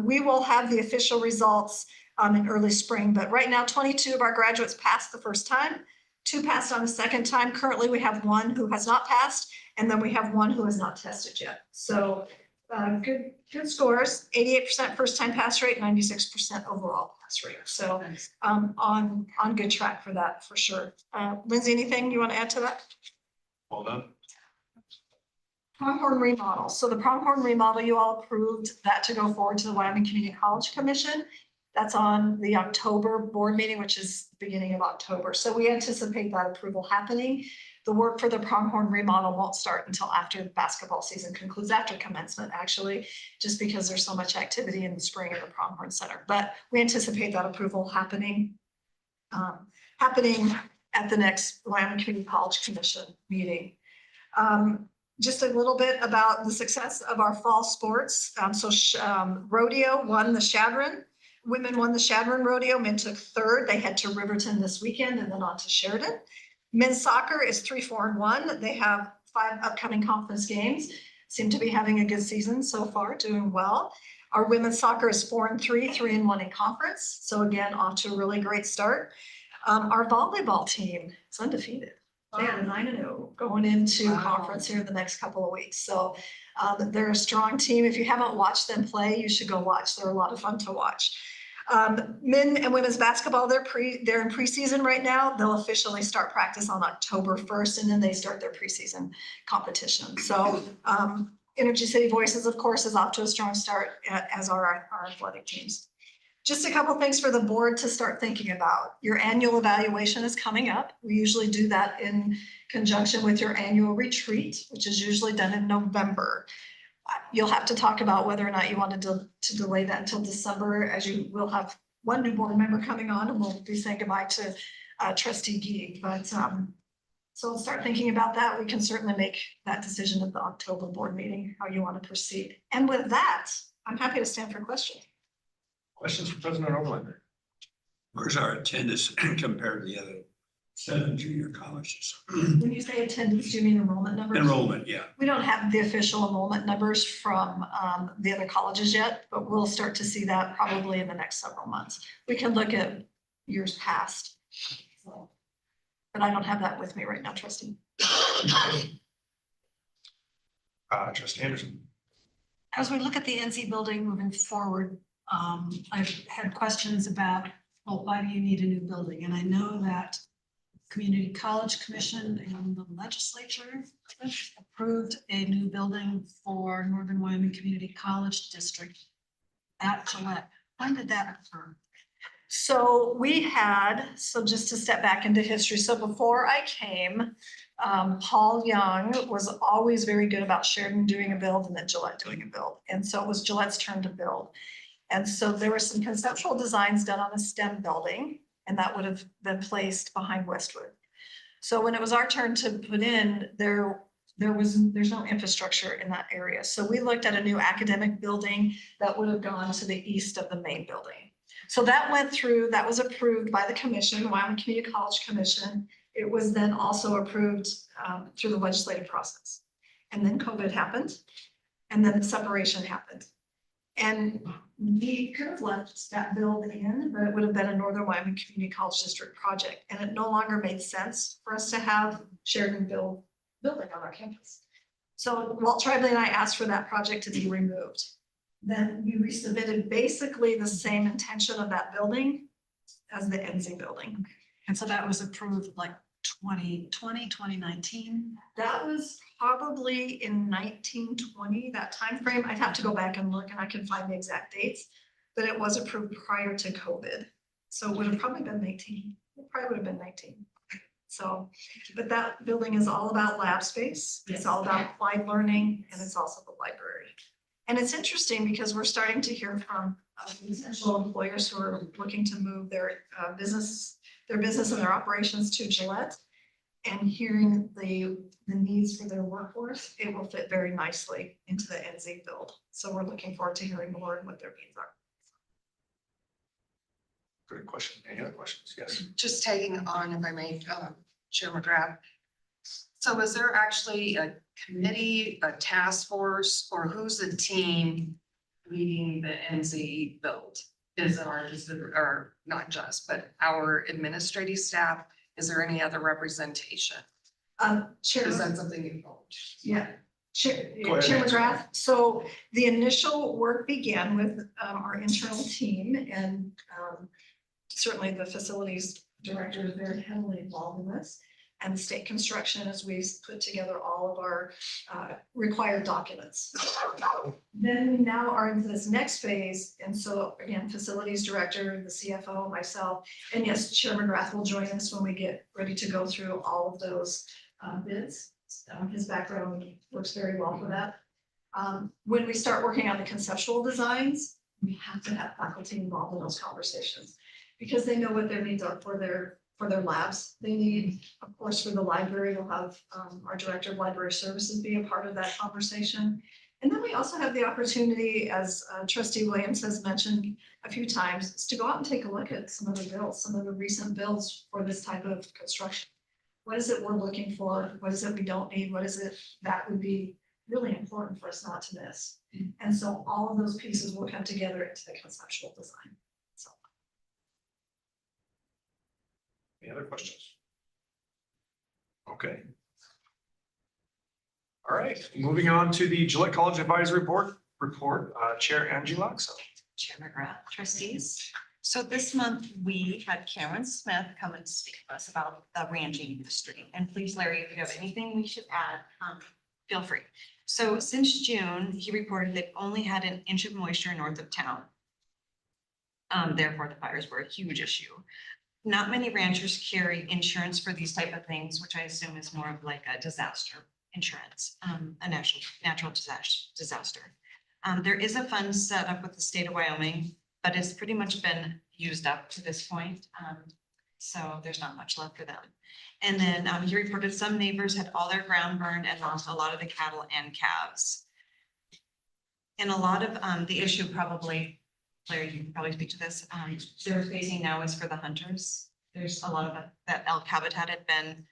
We will have the official results in early spring, but right now 22 of our graduates passed the first time, 2 passed on the second time. Currently we have 1 who has not passed, and then we have 1 who has not tested yet. So good scores, 88% first time pass rate, 96% overall pass rate. So on good track for that for sure. Lindsay, anything you want to add to that? Well done. Pronghorn remodel. So the Pronghorn remodel, you all approved that to go forward to the Wyoming Community College Commission. That's on the October board meeting, which is the beginning of October. So we anticipate that approval happening. The work for the Pronghorn remodel won't start until after the basketball season concludes, after commencement, actually, just because there's so much activity in the spring at the Pronghorn Center. But we anticipate that approval happening at the next Wyoming Community College Commission meeting. Just a little bit about the success of our fall sports. Rodeo won the Shadron. Women won the Shadron Rodeo. Men took 3rd. They head to Riverton this weekend and then on to Sheridan. Men's soccer is 3-4-1. They have 5 upcoming conference games. Seem to be having a good season so far, doing well. Our women's soccer is 4-3, 3-1 in conference. So again, off to a really great start. Our volleyball team is undefeated. They are 9-0 going into conference here in the next couple of weeks. So they're a strong team. If you haven't watched them play, you should go watch. They're a lot of fun to watch. Men and women's basketball, they're in preseason right now. They'll officially start practice on October 1st, and then they start their preseason competition. So Energy City Voices, of course, is off to a strong start, as are our athletic teams. Just a couple things for the board to start thinking about. Your annual evaluation is coming up. We usually do that in conjunction with your annual retreat, which is usually done in November. You'll have to talk about whether or not you wanted to delay that until December, as you will have one new board member coming on, and we'll be saying goodbye to Trustee Gee. But so we'll start thinking about that. We can certainly make that decision at the October board meeting, how you want to proceed. And with that, I'm happy to stand for questions. Questions for President Overlander? Where's our attendance compared to the other 7 junior colleges? When you say attendance, do you mean enrollment numbers? Enrollment, yeah. We don't have the official enrollment numbers from the other colleges yet, but we'll start to see that probably in the next several months. We can look at years past. So, but I don't have that with me right now, trustee. Trustee Anderson. As we look at the NC building moving forward, I've had questions about, well, why do you need a new building? And I know that Community College Commission and the legislature approved a new building for Northern Wyoming Community College District at Gillette. When did that occur? So just to step back into history. So before I came, Paul Young was always very good about Sheridan doing a build and then Gillette doing a build. And so it was Gillette's turn to build. And so there were some conceptual designs done on a STEM building, and that would have been placed behind Westwood. So when it was our turn to put in, there's no infrastructure in that area. So we looked at a new academic building that would have gone to the east of the main building. So that went through, that was approved by the commission, Wyoming Community College Commission. It was then also approved through the legislative process. And then COVID happened, and then the separation happened. And we could have left that build in, but it would have been a Northern Wyoming Community College District project. And it no longer made sense for us to have Sheridan building on our campus. So Walt Tribely and I asked for that project to be removed. Then we resubmitted basically the same intention of that building as the NZ building. And so that was approved like 2020, 2019. That was probably in 1920, that time frame. I'd have to go back and look and I can find the exact dates, but it was approved prior to COVID. So it would have probably been 19. It probably would have been 19. So, but that building is all about lab space. It's all about applied learning, and it's also the library. And it's interesting because we're starting to hear from potential employers who are looking to move their business and their operations to Gillette, and hearing the needs for their workforce, it will fit very nicely into the NZ build. So we're looking forward to hearing more and what their needs are. Good question. Any other questions? Yes. Just tagging on, if I may, Chair McGrath. So is there actually a committee, a task force, or who's the team leading the NZ build? Is it or not just, but our administrative staff? Is there any other representation? Chair. Is that something you told? Yeah. Chair Go ahead, McGrath. So the initial work began with our internal team, and certainly the facilities director is very heavily involved in this, and the state construction as we put together all of our required documents. Then we now are into this next phase. And so again, facilities director, the CFO, myself, and yes, Chair McGrath will join us when we get ready to go through all of those bids. His background works very well for that. When we start working on the conceptual designs, we have to have faculty involved in those conversations because they know what their needs are for their labs. They need, of course, for the library, we'll have our director of library services be a part of that conversation. And then we also have the opportunity, as Trustee Williams has mentioned a few times, is to go out and take a look at some of the bills, some of the recent bills for this type of construction. What is it we're looking for? What is it we don't need? What is it that would be really important for us not to miss? And so all of those pieces will come together into the conceptual design. So. Any other questions? Okay. All right, moving on to the Gillette College Advisory Board report, Chair Angie Laxo. Chair McGrath, trustees. So this month we had Karen Smith come and speak to us about the ranching industry. And please, Larry, if you have anything we should add, feel free. So since June, he reported they've only had an inch of moisture north of town. Therefore, the fires were a huge issue. Not many ranchers carry insurance for these type of things, which I assume is more of like a disaster insurance, a natural disaster. There is a fund set up with the state of Wyoming, but it's pretty much been used up to this point. So there's not much left for them. And then he reported some neighbors had all their ground burned and lost a lot of the cattle and calves. And a lot of the issue probably Larry, you can probably speak to this. They're facing now is for the hunters. There's a lot of that elk habitat had been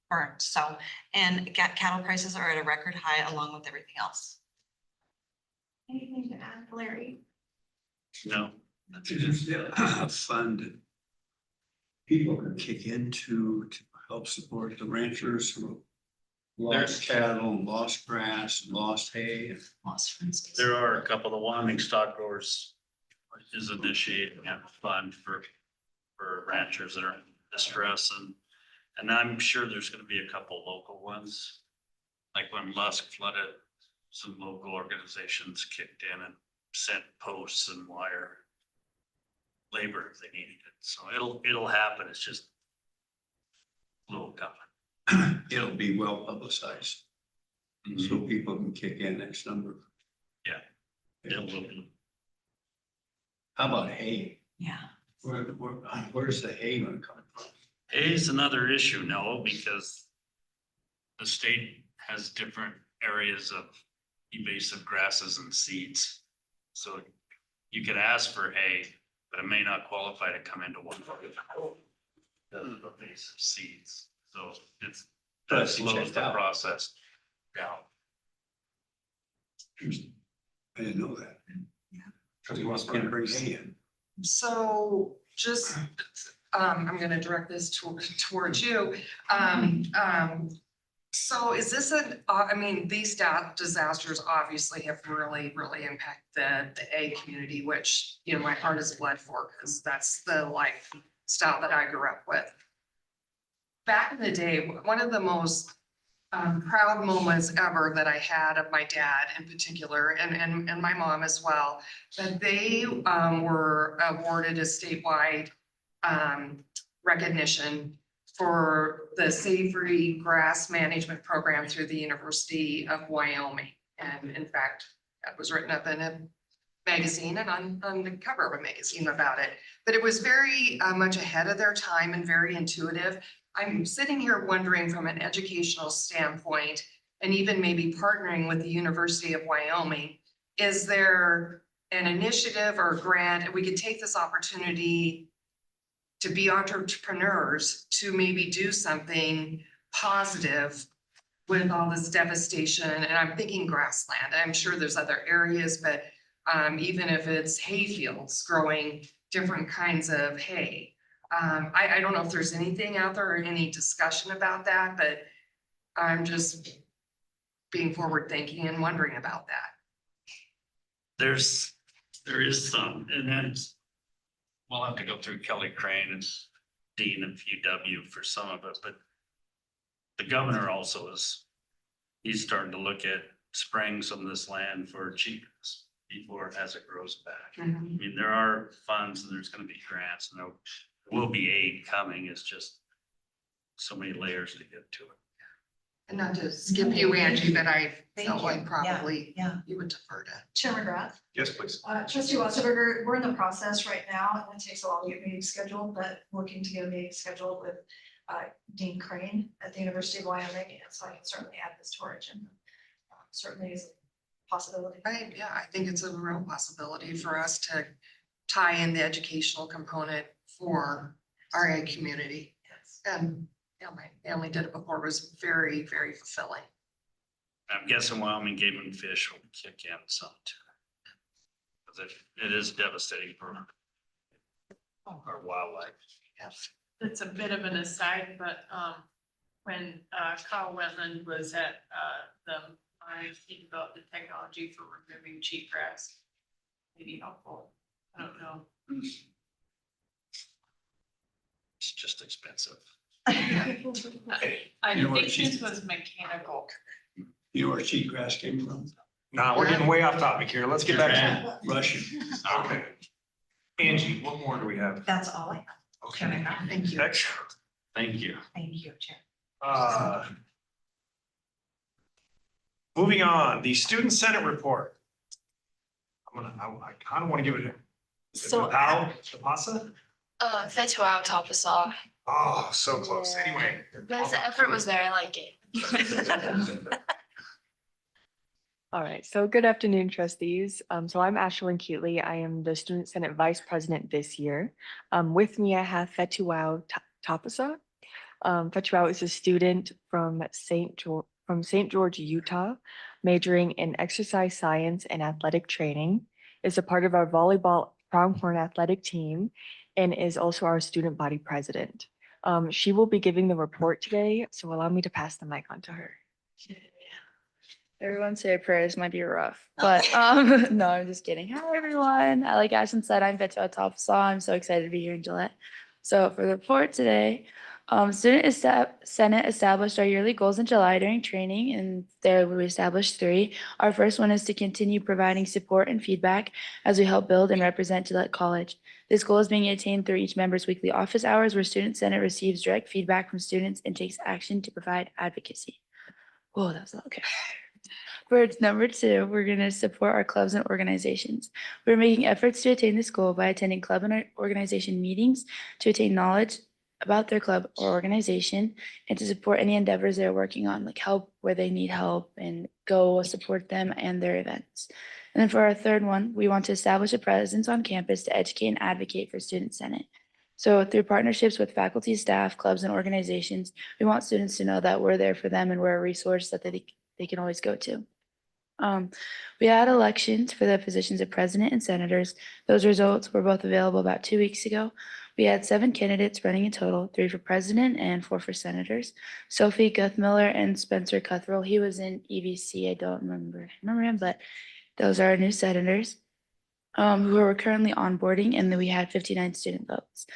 burnt, so, and cattle prices are at a record high along with everything else. Anything to add, Larry? No. Is there a fund that people can kick into to help support the ranchers who lost cattle, lost grass, lost hay? There are a couple of Wyoming stock growers is initiating a fund for ranchers that are in distress, and I'm sure there's gonna be a couple local ones. Like when Lusk flooded, some local organizations kicked in and sent posts and wire labor if they needed it. So it'll happen. It's just a little coming. It'll be well publicized. So people can kick in next number. Yeah. It'll be. How about hay? Yeah. Where's the hay gonna come from? Hay is another issue, no, because the state has different areas of invasive grasses and seeds. So you could ask for hay, but it may not qualify to come into one. The invasive seeds, so that That's slows checked the out. process down. I didn't know that. Trustee Westbrook. Can't bring hay in. So just, I'm gonna direct this towards you. So is this I mean, these disasters obviously have really, really impacted the A community, which, you know, my heart is bled for, because that's the lifestyle that I grew up with. Back in the day, one of the most proud moments ever that I had of my dad in particular, and my mom as well, that they were awarded a statewide recognition for the savory grass management program through the University of Wyoming. And in fact, that was written up in a magazine and on the cover of a magazine about it. But it was very much ahead of their time and very intuitive. I'm sitting here wondering from an educational standpoint, and even maybe partnering with the University of Wyoming, is there an initiative or a grant, and we could take this opportunity to be entrepreneurs, to maybe do something positive with all this devastation? And I'm thinking grassland. I'm sure there's other areas, but even if it's hay fields growing different kinds of hay. I don't know if there's anything out there or any discussion about that, but I'm just being forward thinking and wondering about that. There is some, and then we'll have to go through Kelly Crane and Dean of UW for some of it, but the governor also he's starting to look at spraying some of this land for cheapness before as it grows back. I mean, there are funds and there's gonna be grants and there will be aid coming. It's just so many layers to get to it. And not to skip you, Angie, but I felt you. like probably Yeah. you would defer to. Chairman Graff. Yes, please. Trustee Wasserberger, we're in the process right now, and it takes a while to get meetings scheduled, but looking to get a meeting scheduled with Dean Crane at the University of Wyoming, and so I can certainly add this to our agenda. Certainly is a possibility. Yeah, I think it's a real possibility for us to tie in the educational component for our A community. And yeah, my family did it before. It was very, very fulfilling. I'm guessing Wyoming Game and Fish will kick in some too. Because it is devastating for our wildlife. Yes. It's a bit of an aside, but when Kyle Wetland was at the mine, he developed the technology for removing cheatgrass. Maybe helpful. I don't know. It's just expensive. I You know what think she- this was mechanical. You know where cheatgrass came from? Nah, we're getting way off topic here. Let's get back to Russian. Okay. Angie, what more do we have? That's all I have. Okay. Thank you. Excellent. Thank you. Thank you, Chair. Moving on, the Student Senate report. I kind of want to give it So- to Pasa? Fettuau Tapasa. Oh, so close. Anyway. But the effort was there, I like it. All right, so good afternoon, trustees. So I'm Ashlyn Keatley. I am the Student Senate Vice President this year. With me, I have Fetuau Tapasa. Fetuau is a student from St. George, Utah, majoring in exercise science and athletic training, is a part of our volleyball Pronghorn athletic team, and is also our student body president. She will be giving the report today, so allow me to pass the mic on to her. Everyone say a prayer. This might be rough, but no, I'm just kidding. Hi, everyone. Like Ashton said, I'm Fetua Topsaw. I'm so excited to be here in Gillette. So for the report today, Senate established our yearly goals in July during training, and there we established 3. Our first one is to continue providing support and feedback as we help build and represent Gillette College. This goal is being attained through each member's weekly office hours, where Student Senate receives direct feedback from students and takes action to provide advocacy. Whoa, that was okay. For number 2, we're going to support our clubs and organizations. We're making efforts to attain this goal by attending club and organization meetings to attain knowledge about their club or organization and to support any endeavors they're working on, like help where they need help and go support them and their events. And then for our third one, we want to establish a presence on campus to educate and advocate for Student Senate. So through partnerships with faculty, staff, clubs, and organizations, we want students to know that we're there for them and we're a resource that they can always go to. We had elections for the positions of president and senators. Those results were both available about 2 weeks ago. We had 7 candidates running in total, 3 for president and 4 for senators. Sophie Guthmiller and Spencer Cuthrell. He was in EVC. I don't remember him, but those are our new senators. Who are currently onboarding, and then we had 59 student votes.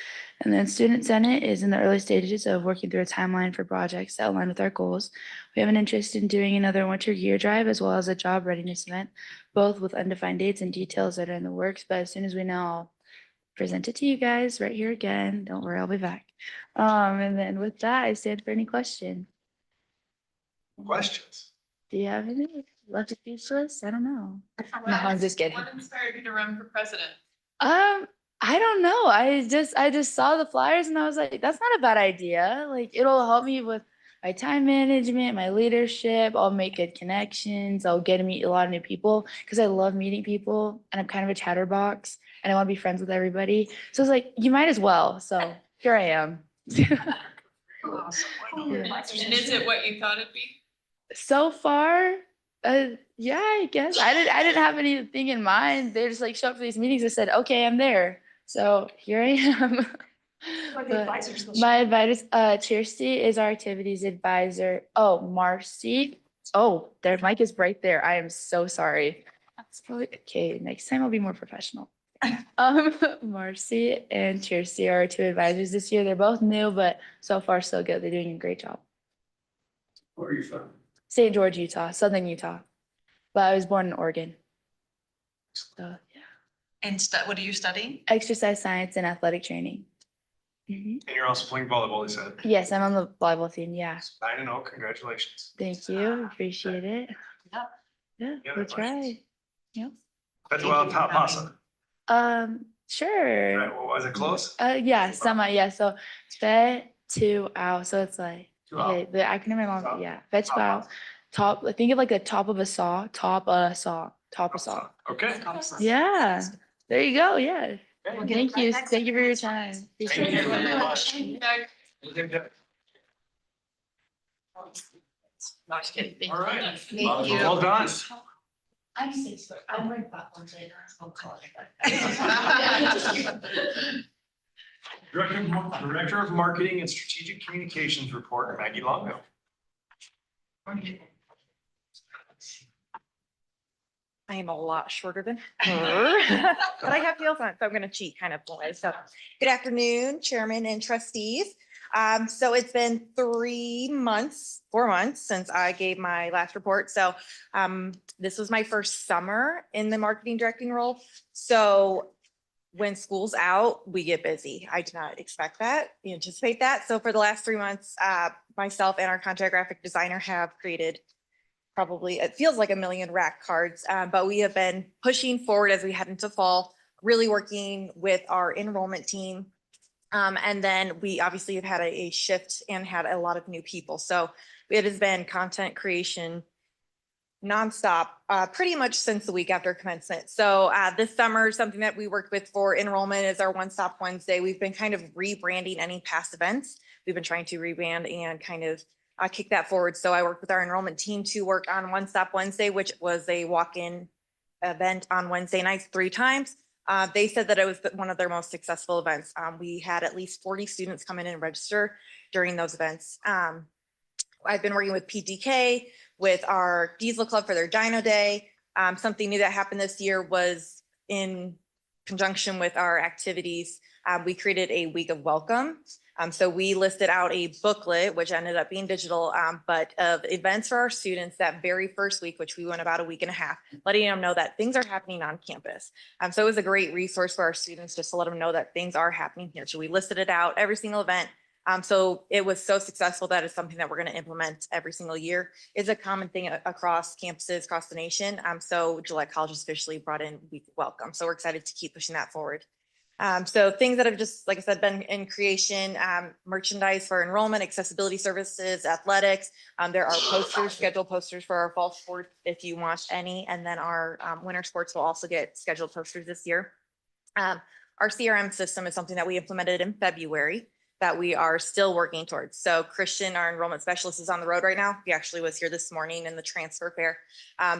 And then Student Senate is in the early stages of working through a timeline for projects that align with our goals. We have an interest in doing another winter gear drive as well as a job readiness event, both with undefined dates and details that are in the works. But as soon as we know, I'll present it to you guys right here again. Don't worry, I'll be back. And then with that, I stand for any question. Questions? Do you have any? Left a speechless? I don't know. No, I'm just kidding. What inspired you to run for president? I don't know. I just saw the flyers and I was like, that's not a bad idea. Like it'll help me with my time management, my leadership. I'll make good connections. I'll get to meet a lot of new people because I love meeting people and I'm kind of a chatterbox and I want to be friends with everybody. So it's like, you might as well. So here I am. Awesome. And is it what you thought it'd be? So far, yeah, I guess I didn't have anything in mind. They just like show up for these meetings and said, okay, I'm there. So here I am. But my advisor, Kirsty is our activities advisor. Oh, Marcy. Oh, their mic is right there. I am so sorry. That's probably okay. Next time I'll be more professional. Marcy and Kirsty are our 2 advisors this year. They're both new, but so far so good. They're doing a great job. Where are you from? St. George, Utah, Southern Utah. But I was born in Oregon. So, yeah. And what are you studying? Exercise science and athletic training. And you're also playing volleyball, you said. Yes, I'm on the volleyball team. Yeah. 9-0, congratulations. Thank you. Appreciate it. Yeah, we'll try. Yep. That's well, top pasa. Sure. Right, well, was it close? Yeah, semi. Yeah. So Fetuau. So it's like Tuau. okay, the acronym my mom. Yeah, Fetuau. Top. Think of like the top of a saw. Top a saw. Top a saw. Okay. Yeah. There you go. Yeah. Okay. Thank you. Thank you for your time. Appreciate Thank you very it. much. Not just kidding. All right. Thank you. Well done. I'm 6 foot. I'm wearing platforms later. I'll call Director of Marketing and Strategic Communications Report, Maggie Longo. I am a lot shorter than her, but I have heels on, so I'm going to cheat kind of. So good afternoon, Chairman and trustees. So it's been 4 months since I gave my last report. So this was my first summer in the marketing directing role. So when school's out, we get busy. I did not expect that, anticipate that. So for the last 3 months, myself and our contract graphic designer have created probably, it feels like 1 million rack cards, but we have been pushing forward as we head into fall, really working with our enrollment team. And then we obviously have had a shift and had a lot of new people. So it has been content creation nonstop, pretty much since the week after commencement. So this summer, something that we worked with for enrollment is our One Stop Wednesday. We've been kind of rebranding any past events. We've been trying to rebrand and kind of kick that forward. So I worked with our enrollment team to work on One Stop Wednesday, which was a walk-in event on Wednesday nights 3 times. They said that it was one of their most successful events. We had at least 40 students come in and register during those events. I've been working with PTK, with our Diesel Club for their Dino Day. Something new that happened this year was in conjunction with our activities, we created a week of welcome. So we listed out a booklet, which ended up being digital, but of events for our students that very first week, which we went about a week and a half, letting them know that things are happening on campus. So it was a great resource for our students just to let them know that things are happening here. So we listed it out, every single event. So it was so successful that it's something that we're going to implement every single year. It's a common thing across campuses, across the nation. So Gillette College has officially brought in Week of Welcome. So we're excited to keep pushing that forward. So things that have just, like I said, been in creation, merchandise for enrollment, accessibility services, athletics. There are posters, scheduled posters for our fall sports if you want any. And then our winter sports will also get scheduled posters this year. Our CRM system is something that we implemented in February that we are still working towards. So Christian, our enrollment specialist, is on the road right now. He actually was here this morning in the transfer fair.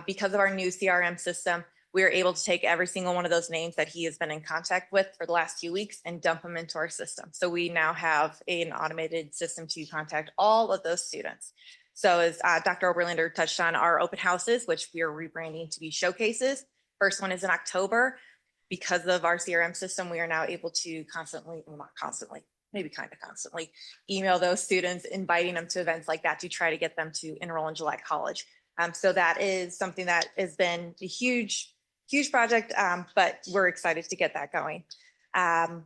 Because of our new CRM system, we are able to take every single one of those names that he has been in contact with for the last few weeks and dump them into our system. So we now have an automated system to contact all of those students. So as Dr. Oberlander touched on, our open houses, which we are rebranding to be showcases. First one is in October. Because of our CRM system, we are now able to constantly, well, not constantly, maybe kind of constantly, email those students, inviting them to events like that to try to get them to enroll in Gillette College. So that is something that has been a huge project, but we're excited to get that going. I'm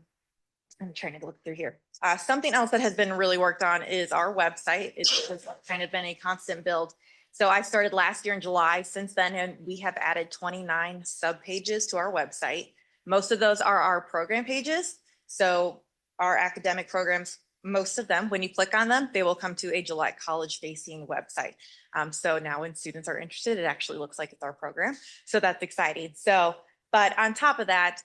trying to look through here. Something else that has been really worked on is our website. It's just kind of been a constant build. So I started last year in July. Since then, and we have added 29 sub pages to our website. Most of those are our program pages. So our academic programs, most of them, when you click on them, they will come to a Gillette College facing website. So now when students are interested, it actually looks like it's our program. So that's exciting. So, but on top of that,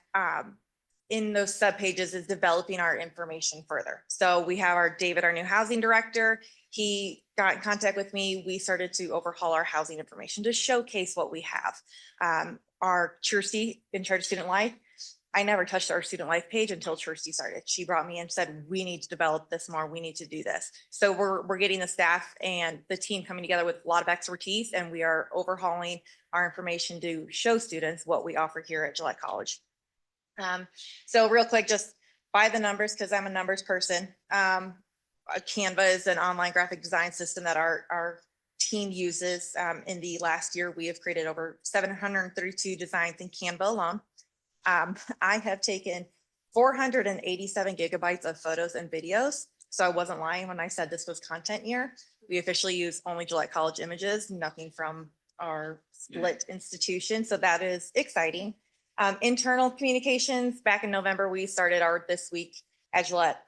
in those sub pages is developing our information further. So we have our David, our new housing director. He got in contact with me. We started to overhaul our housing information to showcase what we have. Our Trustees in charge of student life. I never touched our student life page until Trustees started. She brought me in and said, we need to develop this more. We need to do this. So we're getting the staff and the team coming together with a lot of expertise, and we are overhauling our information to show students what we offer here at Gillette College. So real quick, just by the numbers, because I'm a numbers person. Canva is an online graphic design system that our team uses. In the last year, we have created over 732 designs in Canva alone. I have taken 487 gigabytes of photos and videos. So I wasn't lying when I said this was content year. We officially use only Gillette College images, nothing from our split institution. So that is exciting. Internal communications, back in November, we started our This Week at Gillette,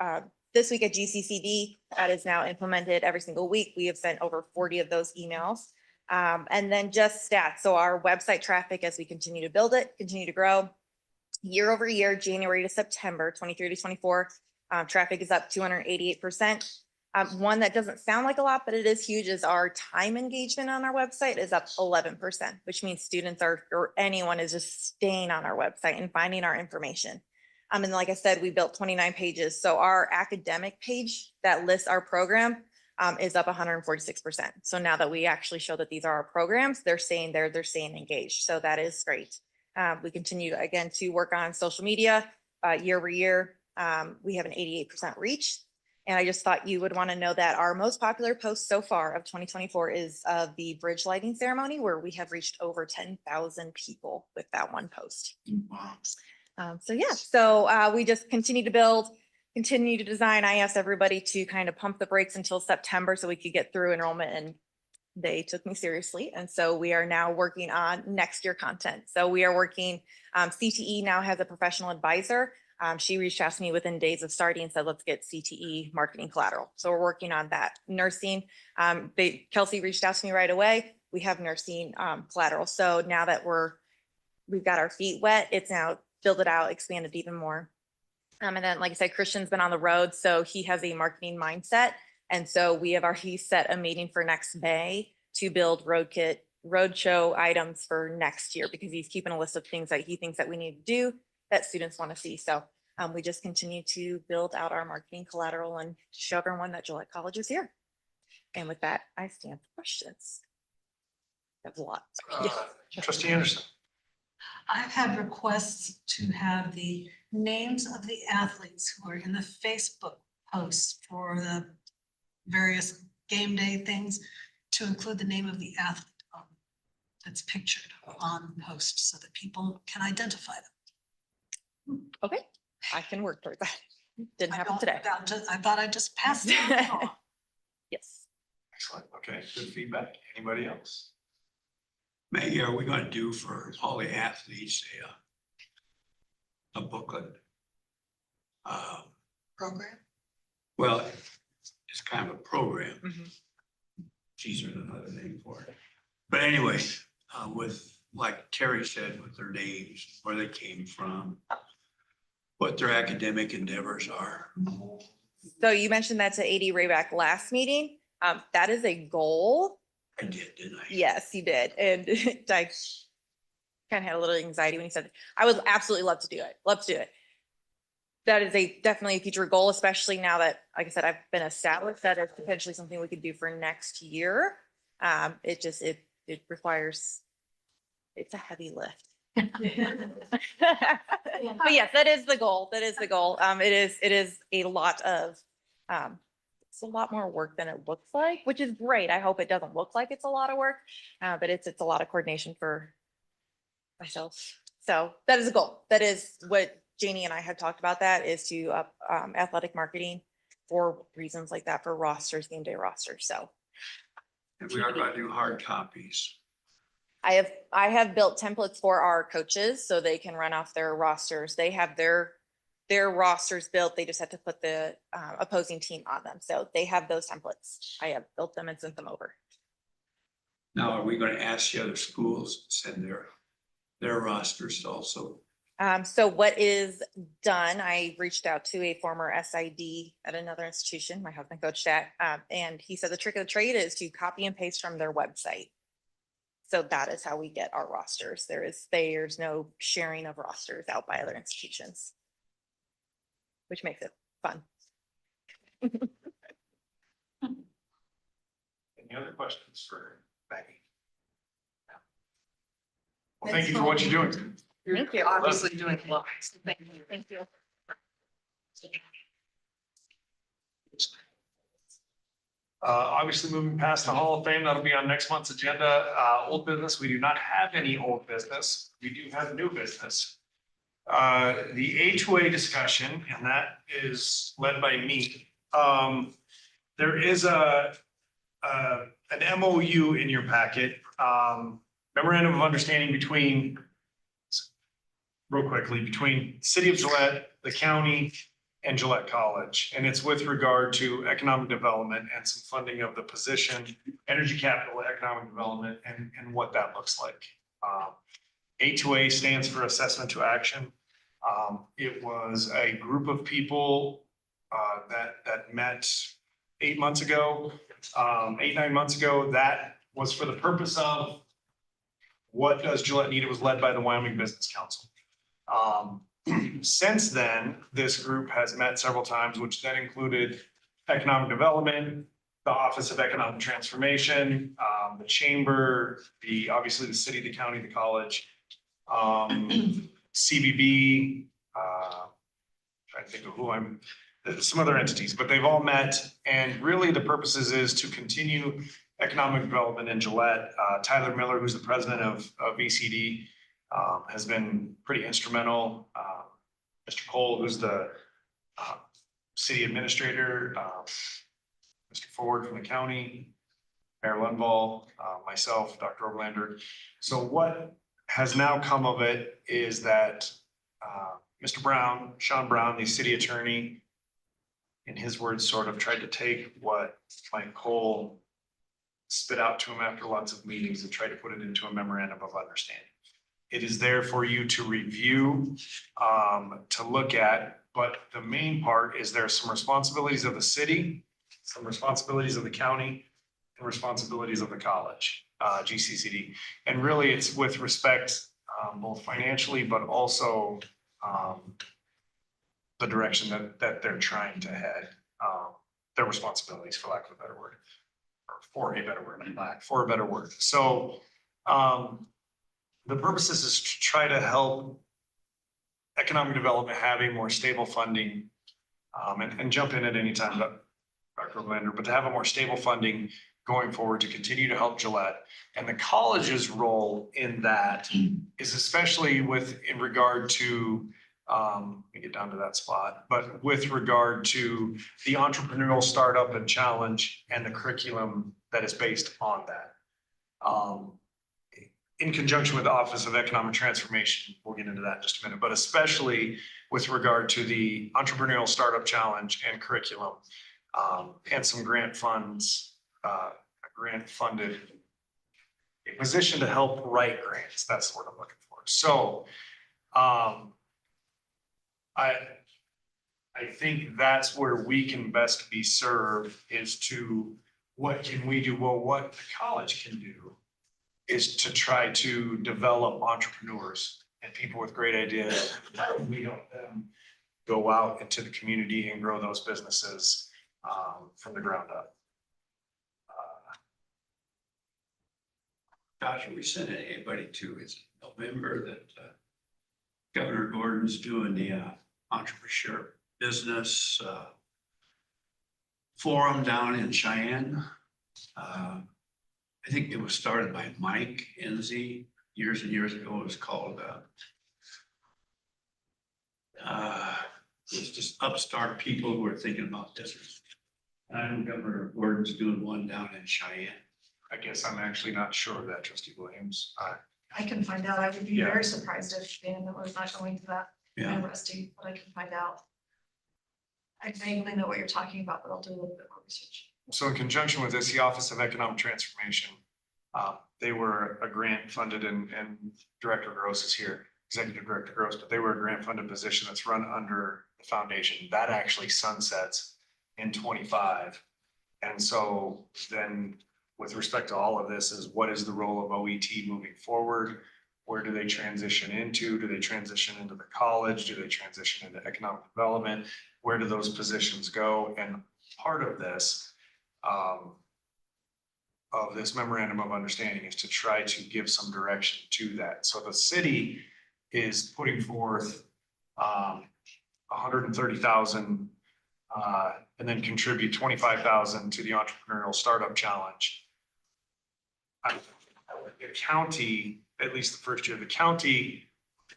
This Week at GCCD. That is now implemented every single week. We have sent over 40 of those emails. And then just stats. So our website traffic, as we continue to build it, continue to grow. Year over year, January to September, 23 to 24, traffic is up 288%. One that doesn't sound like a lot, but it is huge, is our time engagement on our website is up 11%, which means students are, or anyone is just staying on our website and finding our information. And like I said, we built 29 pages. So our academic page that lists our program is up 146%. So now that we actually show that these are our programs, they're staying there, they're staying engaged. So that is great. We continue again to work on social media year over year. We have an 88% reach. And I just thought you would want to know that our most popular post so far of 2024 is of the bridge lighting ceremony, where we have reached over 10,000 people with that one post. So yeah, so we just continue to build, continue to design. I asked everybody to kind of pump the brakes until September so we could get through enrollment, and they took me seriously. And so we are now working on next year content. So we are working, CTE now has a professional advisor. She reached out to me within days of starting and said, let's get CTE marketing collateral. So we're working on that. Nursing, Kelsey reached out to me right away. we have nursing collateral. So now that we've got our feet wet, it's now build it out, expand it even more. And then, like I said, Christian's been on the road, so he has a marketing mindset. And so we have already set a meeting for next May to build roadshow items for next year, because he's keeping a list of things that he thinks that we need to do that students want to see. So we just continue to build out our marketing collateral and show everyone that Gillette College is here. And with that, I stand for questions. That was a lot. Sorry. Trustee Anderson. I've had requests to have the names of the athletes who are in the Facebook posts for the various game day things to include the name of the athlete that's pictured on the post so that people can identify them. Okay, I can work towards that. Didn't happen today. I thought I just passed it along. Yes. Excellent. Okay, good feedback. Anybody else? Maggie, are we gonna do for all the athletes a booklet? Program? Well, it's kind of a program. Mhm. Geez, there's another name for it. But anyway, with, like Terry said, with their names, where they came from, what their academic endeavors are. So you mentioned that to AD Rayback last meeting. That is a goal. I did, didn't I? Yes, you did. And I kind of had a little anxiety when he said, I would absolutely love to do it. Love to do it. That is definitely a future goal, especially now that, like I said, I've been established. That is potentially something we could do for next year. It requires, it's a heavy lift. But yes, that is the goal. That is the goal. It is a lot of, it's a lot more work than it looks like, which is great. I hope it doesn't look like it's a lot of work, but it's a lot of coordination for myself. So that is a goal. That is what Janie and I have talked about, that is to up athletic marketing for reasons like that, for rosters, game day rosters. So. And we are gonna do hard copies. I have built templates for our coaches so they can run off their rosters. They have their rosters built. They just have to put the opposing team on them. So they have those templates. I have built them and sent them over. Now, are we gonna ask the other schools to send their rosters also? So what is done, I reached out to a former SID at another institution, my husband coached at, and he said the trick of the trade is to copy and paste from their website. So that is how we get our rosters. There's no sharing of rosters out by other institutions, which makes it fun. Any other questions for Maggie? Well, thank you for what you're doing. Thank you. You're obviously doing a lot. Thank you. Thank you. Obviously moving past the Hall of Fame, that'll be on next month's agenda. Old business, we do not have any old business. We do have new business. The H2A discussion, and that is led by me. There is an MOU in your packet, memorandum of understanding between, real quickly, between City of Gillette, the county, and Gillette College. And it's with regard to economic development and some funding of the position, energy capital, economic development, and what that looks like. A2A stands for Assessment to Action. It was a group of people that met 8 months ago, 9 months ago. That was for the purpose of what does Gillette need? It was led by the Wyoming Business Council. Since then, this group has met several times, which then included economic development, the Office of Economic Transformation, the chamber, obviously the city, the county, the college, CBB, trying to think of some other entities, but they've all met. And really the purposes is to continue economic development in Gillette. Tyler Miller, who's the president of ECD, has been pretty instrumental. Mr. Cole, who's the city administrator, Mr. Ford from the county, Mayor Lundvall, myself, Dr. Overlander. So what has now come of it is that Mr. Brown, Sean Brown, the city attorney, in his words, sort of tried to take what Mike Cole spit out to them after lots of meetings and tried to put it into a memorandum of understanding. It is there for you to review, to look at, but the main part is there are some responsibilities of the city, some responsibilities of the county, and responsibilities of the college, GCCD. And really, it's with respect, both financially, but also the direction that they're trying to head, their responsibilities, for lack of a better word, or for a better word, not lack, for a better word. So the purpose is to try to help economic development have a more stable funding, and jump in at any time, Dr. Lander, but to have a more stable funding going forward to continue to help Gillette. And the college's role in that is especially in regard to, let me get down to that spot, but with regard to the entrepreneurial startup and challenge and the curriculum that is based on that. In conjunction with the Office of Economic Transformation, we'll get into that in just a minute, but especially with regard to the entrepreneurial startup challenge and curriculum, and some grant funds, grant funded, a position to help write grants. That's what I'm looking for. So I think that's where we can best be served, is to what can we do? Well, what the college can do is to try to develop entrepreneurs and people with great ideas. We help them go out into the community and grow those businesses from the ground up. Josh, we sent anybody to his November that Governor Gordon's doing the entrepreneurship business forum down in Cheyenne. I think it was started by Mike Enzi years and years ago. It was called it's just upstart people who are thinking about business. I know Governor Gordon's doing one down in Cheyenne. I guess I'm actually not sure of that, Trustee Williams. I can find out. I would be Yeah. very surprised if Dan was not going to that. Yeah. I'm rusty, but I can find out. I vaguely know what you're talking about, but I'll do a little bit more research. So in conjunction with this, the Office of Economic Transformation, they were a grant funded, and Director Gross is here, Executive Director Gross, but they were a grant funded position that's run under the foundation. That actually sunsets in 25. And so then with respect to all of this is, what is the role of OET moving forward? Where do they transition into? Do they transition into the college? Do they transition into economic development? Where do those positions go? And part of this memorandum of understanding is to try to give some direction to that. So the city is putting forth 130,000 and then contribute 25,000 to the entrepreneurial startup challenge. The county, at least the first year, the county,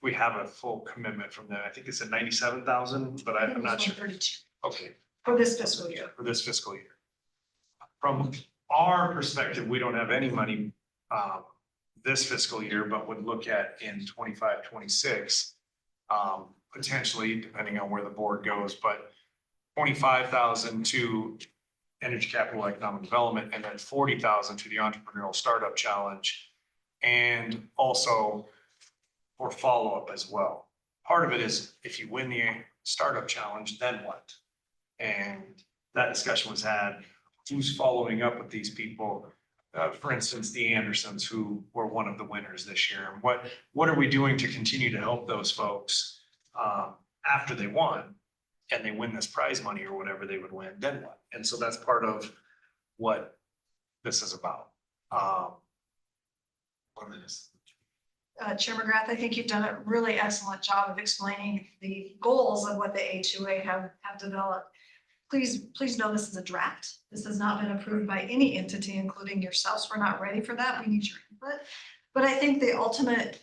we have a full commitment from them. I think it's at 97,000, but I'm not sure. 32 Okay. for this fiscal year. For this fiscal year. From our perspective, we don't have any money this fiscal year, but would look at in 25, 26, potentially, depending on where the board goes, but 25,000 to Energy Capital Economic Development, and then 40,000 to the Entrepreneurial Startup Challenge. And also for follow-up as well. Part of it is, if you win the startup challenge, then what? And that discussion was had, who's following up with these people? For instance, the Andersons, who were one of the winners this year. And what are we doing to continue to help those folks after they won and they win this prize money or whatever they would win, then what? And so that's part of what this is about. Chair McGrath, I think you've done a really excellent job of explaining the goals of what the A2A have developed. Please know this is a draft. This has not been approved by any entity, including yourselves. We're not ready for that. We need your input. But I think the ultimate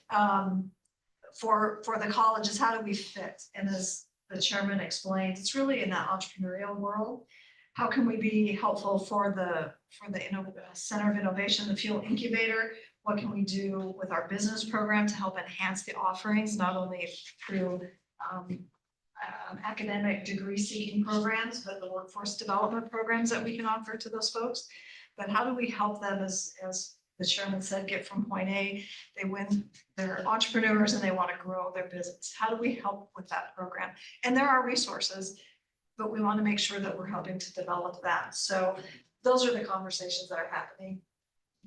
for the college is, how do we fit? And as the chairman explained, it's really in that entrepreneurial world. How can we be helpful for the Center of Innovation, the Fuel Incubator? What can we do with our business program to help enhance the offerings, not only through academic degree seeking programs, but the workforce development programs that we can offer to those folks. but how do we help them as the chairman said, get from point A? They win, they're entrepreneurs and they want to grow their business. How do we help with that program? And there are resources, but we want to make sure that we're helping to develop that. So those are the conversations that are happening.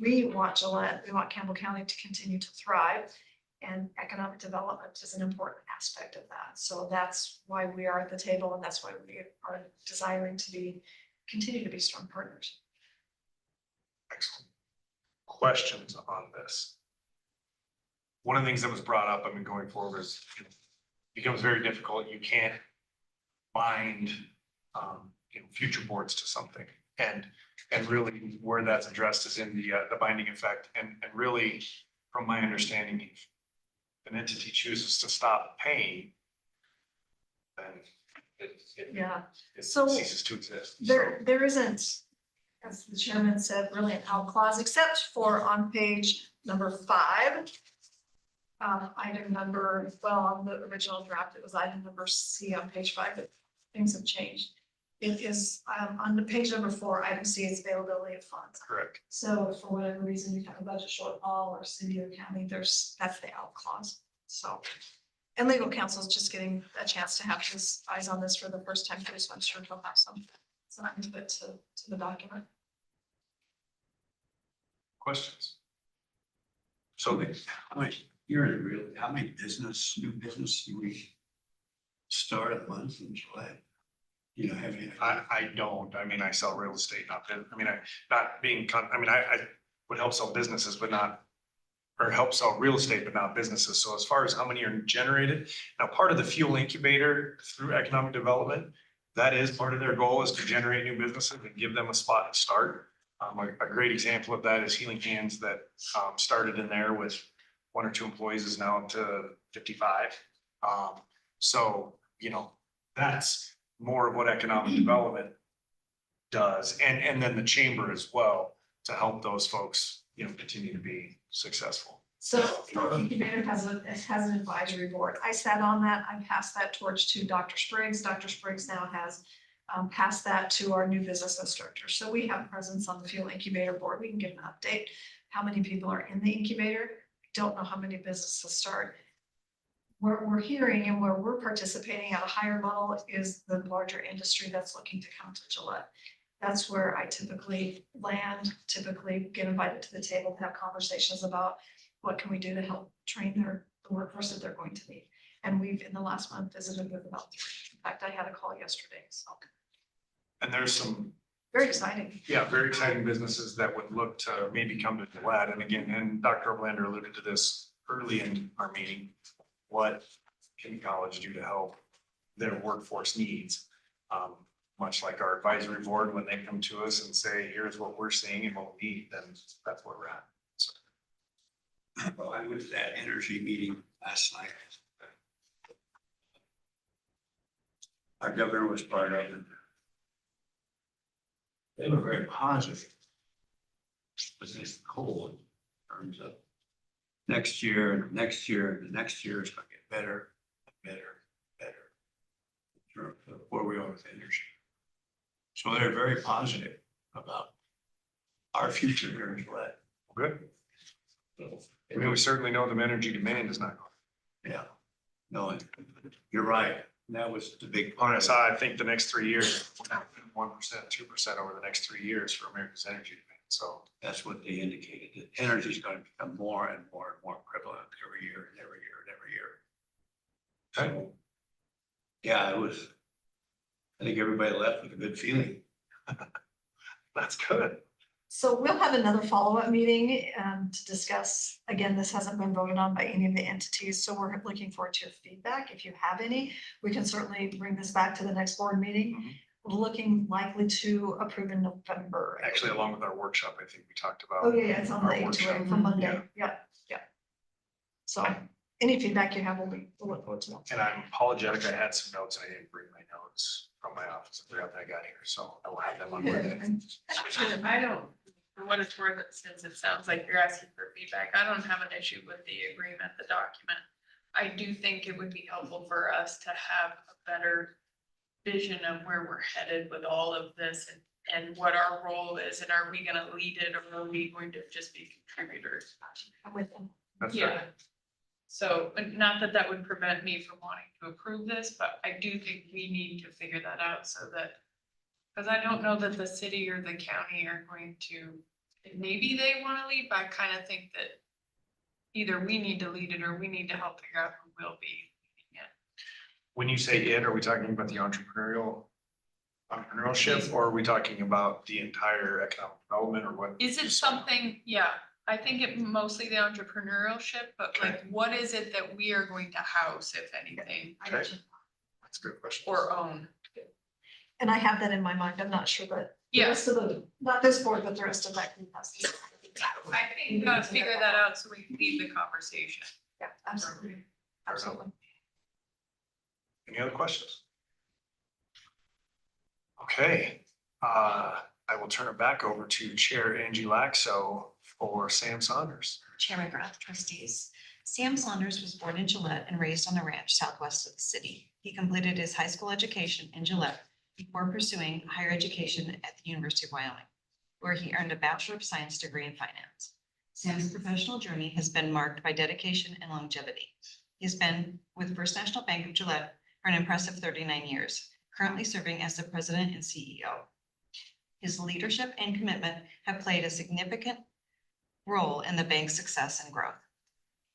We want Gillette, we want Campbell County to continue to thrive, and economic development is an important aspect of that. So that's why we are at the table, and that's why we are desiring to continue to be strong partners. Excellent. Questions on this? One of the things that was brought up, I mean, going forward is it becomes very difficult. You can't bind, future boards to something. And really where that's addressed is in the binding effect. And really, from my understanding, if an entity chooses to stop paying, then Yeah. it So ceases to exist. There isn't, as the chairman said, really an out clause, except for on page number 5. Item number, well, on the original draft, it was item number C on page 5, but things have changed. It is on the page number 4, item C is availability of funds. Correct. So if for whatever reason you have a budget shortfall or city or county, that's the out clause. So, and legal counsel is just getting a chance to have his eyes on this for the first time too, so I'm sure he'll have some input to the document. Questions? So how many, how many new business do we start a month in July? You know, have any? I don't. I mean, I sell real estate, not, I mean, I would help sell businesses, but not, or help sell real estate, but not businesses. So as far as how many are generated, now part of the fuel incubator through economic development, that is part of their goal, is to generate new businesses and give them a spot to start. A great example of that is Healing Hands that started in there with 1 or 2 employees, is now up to 55. So, that's more of what economic development does, and then the chamber as well, to help those folks, continue to be successful. So incubator has an advisory board. I sat on that. I passed that torch to Dr. Spriggs. Dr. Spriggs now has passed that to our new business instructor. So we have presence on the fuel incubator board. We can give an update. How many people are in the incubator? Don't know how many businesses start. Where we're hearing and where we're participating at a higher level is the larger industry that's looking to come to Gillette. That's where I typically land, typically get invited to the table to have conversations about what can we do to help train the workforce that they're going to need. And we've, in the last month, visited with about 3. In fact, I had a call yesterday, so. And there's some very exciting. Yeah, very exciting businesses that would look to maybe come to Gillette. And again, and Dr. Oblander alluded to this early in our meeting. What can college do to help their workforce needs? Much like our advisory board, when they come to us and say, here's what we're seeing and what we need, then that's where we're at. So. Well, I was at energy meeting last night. Our governor was part of it. They were very positive. But this coal in terms of next year and next year and the next year is going to get better and better and better in terms of where we are with energy. So they're very positive about our future here in Gillette. Good. I mean, we certainly know the energy demand is not going. Yeah. No, you're right. That was the big part. So I think the next 3 years, 1%, 2% over the next 3 years for America's energy demand. So that's what they indicated, that energy is going to become more and more and more prevalent every year and every year and every year. So, yeah, I think everybody left with a good feeling. That's good. So we'll have another follow-up meeting to discuss, again, this hasn't been voted on by any of the entities, so we're looking forward to your feedback. If you have any, we can certainly bring this back to the next board meeting. We're looking likely to approve in November. Actually, along with our workshop, I think we talked about. Oh, yeah, it's on the our 8 to workshop. 8 for Monday. Yeah. Yeah. So any feedback you have, we'll look forward to that. And I'm apologetic. I had some notes. I didn't bring my notes from my office. I forgot that I got here, so I will have them on Monday. I don't, for what it's worth, since it sounds like you're asking for feedback, I don't have an issue with the agreement, the document. I do think it would be helpful for us to have a better vision of where we're headed with all of this and and what our role is, and are we gonna lead it, or are we going to just be contributors? With them. That's Yeah. right. So, not that that would prevent me from wanting to approve this, but I do think we need to figure that out so that. Cause I don't know that the city or the county are going to, maybe they wanna lead, but I kinda think that. Either we need to lead it or we need to help figure out who will be leading it. When you say it, are we talking about the entrepreneurship, or are we talking about the entire economic development, or what? Is it something, yeah, I think it mostly the entrepreneurship, but like, what is it that we are going to house, if anything? Okay. That's a good question. Or own? And I have that in my mind. I'm not sure that. the Yeah. rest of the, not this board, but the rest of that group has. I think we gotta figure that out so we can lead the conversation. Yeah, absolutely. Absolutely. Any other questions? Okay, I will turn it back over to Chair Angie Laxo for Sam Saunders. Chair McGrath, trustees. Sam Saunders was born in Gillette and raised on a ranch southwest of the city. He completed his high school education in Gillette before pursuing higher education at the University of Wyoming, where he earned a Bachelor of Science degree in finance. Sam's professional journey has been marked by dedication and longevity. He has been with First National Bank of Gillette for an impressive 39 years, currently serving as the president and CEO. His leadership and commitment have played a significant role in the bank's success and growth.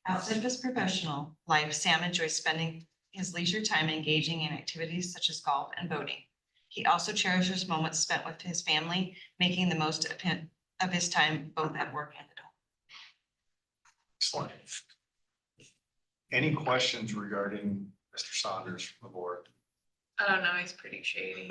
Outside of his professional life, Sam enjoys spending his leisure time engaging in activities such as golf and boating. He also cherishes moments spent with his family, making the most of his time both at work and at home. Excellent. Any questions regarding Mr. Saunders from the board? I don't know, he's pretty shady. He's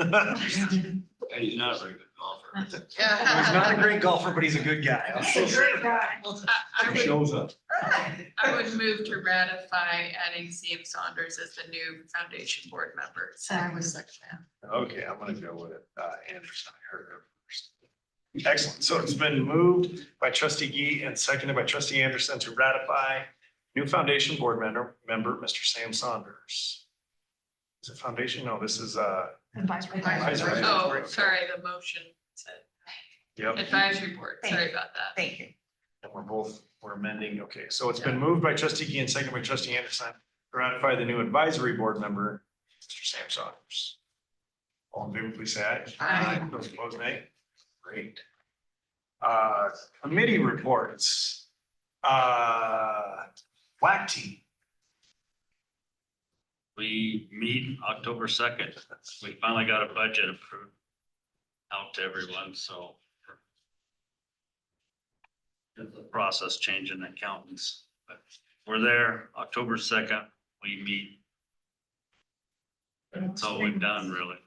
not a very good golfer. He's not a great golfer, but he's a good guy. He's a great guy. I He would, shows up. I would move to ratify adding Sam Saunders as the new foundation board member. So I was like, yeah. Okay, I'm gonna go with Anderson. I heard her first. Excellent. So it's been moved by trustee Gee and seconded by trustee Anderson to ratify new foundation board member, Mr. Sam Saunders. Is it foundation? No, this is Advisory. Advisory. Oh, sorry, the motion said Yep. advisory board, Thank sorry you. about that. Thank you. And we're amending. Okay, so it's been moved by trustee Gee and seconded by trustee Anderson to ratify the new advisory board member, Mr. Sam Saunders. All in favor, please say aye. Aye. Those opposed, nay. Great. Committee reports. WAC team. We meet October 2nd. We finally got a budget approved out to everyone, so. There's a process change in accountants, but we're there October 2nd. We meet. That's all we've done, really.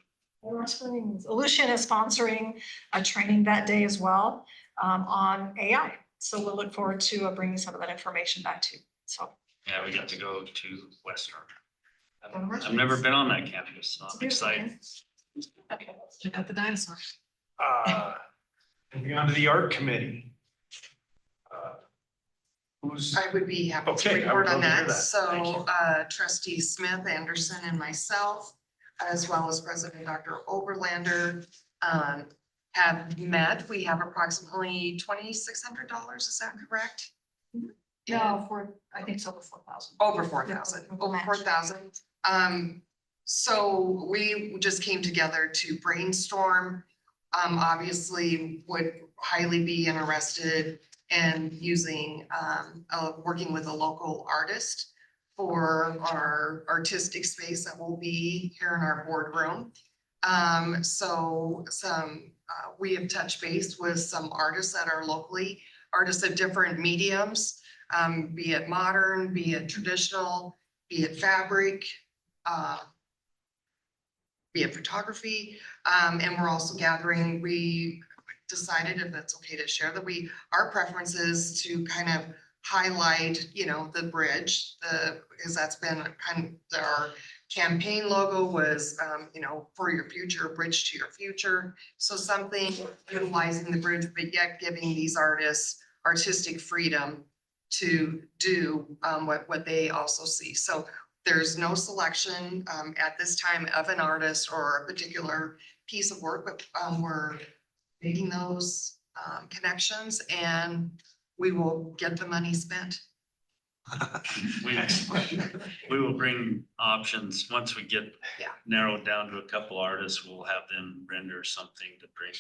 Lucian is sponsoring a training that day as well on AI. So we'll look forward to bringing some of that information back to you. So. Yeah, we got to go to Western. I've never been on that campus, so I'm excited. Okay, let's check out the dinosaurs. Moving on to the art committee. Who's, I would be happy to Okay, I would report on love to hear that. that. Thank So trustee Smith, Anderson, and myself, as well as President Dr. Oberlander, have met. We have approximately $2,600. Is that correct? No, I think it's over 4,000. Over 4,000, over 4,000. So we just came together to brainstorm. Obviously would highly be interested in using, working with a local artist for our artistic space that will be here in our boardroom. We have touched base with some artists that are locally, artists of different mediums, be it modern, be it traditional, be it fabric, be it photography. And we're also gathering, we decided, if that's okay to share, that our preference is to kind of highlight, the bridge, because that's been kind of our campaign logo was, for your future, bridge to your future. So something utilizing the bridge, but yet giving these artists artistic freedom to do what they also see. So there's no selection at this time of an artist or a particular piece of work, but we're making those connections, and we will get the money spent. We will bring options. Once we get Yeah. narrowed down to a couple artists, we'll have them render something to bring.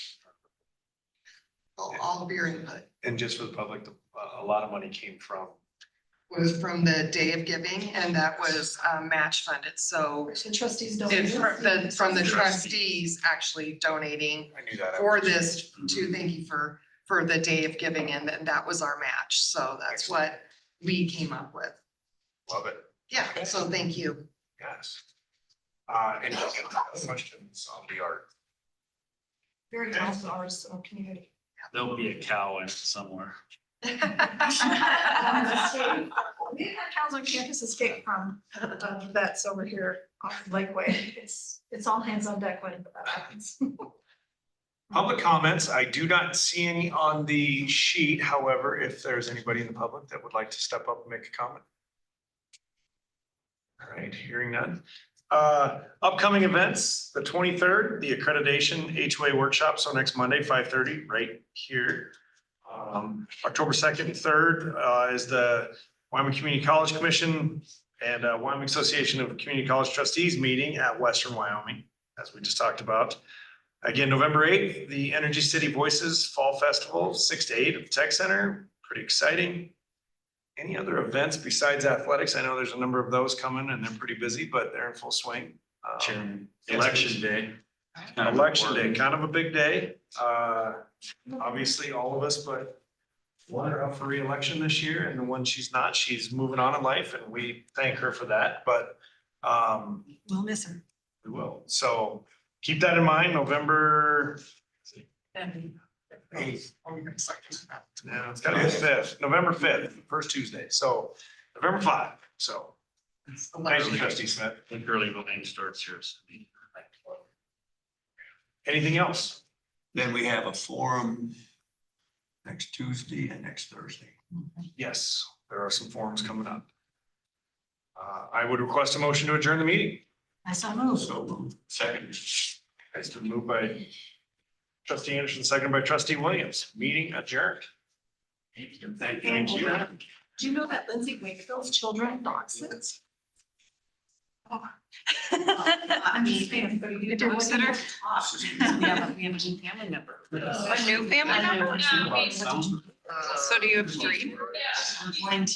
All of your input And just for the public, a lot of money came from. was from the Day of Giving, and that was match funded, so The trustees don't. it's from the trustees actually donating I knew that. for this to thank you for the Day of Giving, and then that was our match, so that's what we came up with. Love it. Yeah, so thank you. Yes. Any other questions on the art? Very talented artists in our community. There'll be a cow in it somewhere. We have cows on campus escape from the vets over here on Lakeway. It's all hands on deck when that happens. Public comments, I do not see any on the sheet. However, if there's anybody in the public that would like to step up and make a comment. All right, hearing none. Upcoming events, the 23rd, the accreditation HOA workshop, so next Monday, 5:30, right here. October 2nd and 3rd is the Wyoming Community College Commission and Wyoming Association of Community College Trustees meeting at Western Wyoming, as we just talked about. Again, November 8th, the Energy City Voices Fall Festival, 6 to 8 at the Tech Center. Pretty exciting. Any other events besides athletics? I know there's a number of those coming and they're pretty busy, but they're in full swing. Election day. Election day, kind of a big day. Obviously, all of us, but water up for reelection this year, and the one she's not, she's moving on in life, and we thank her for that, but We'll miss her. we will. So keep that in mind, November 8th. Yeah, it's gotta be the 5th, November 5th, first Tuesday, so November 5, so. Thank you, Trustee Smith. I think early voting starts here. So Anything else? Then we have a forum next Tuesday and next Thursday. Yes, there are some forums coming up. I would request a motion to adjourn the meeting. I saw move. So second. It's been moved by Trustee Anderson, seconded by Trustee Williams. Meeting adjourned. Thank you. Angela, do you know that Lindsay Wakefield's children dog sits? I'm just saying, but you do Dog sitter? We have a new family member. A new family member? So do you have three? Mine too.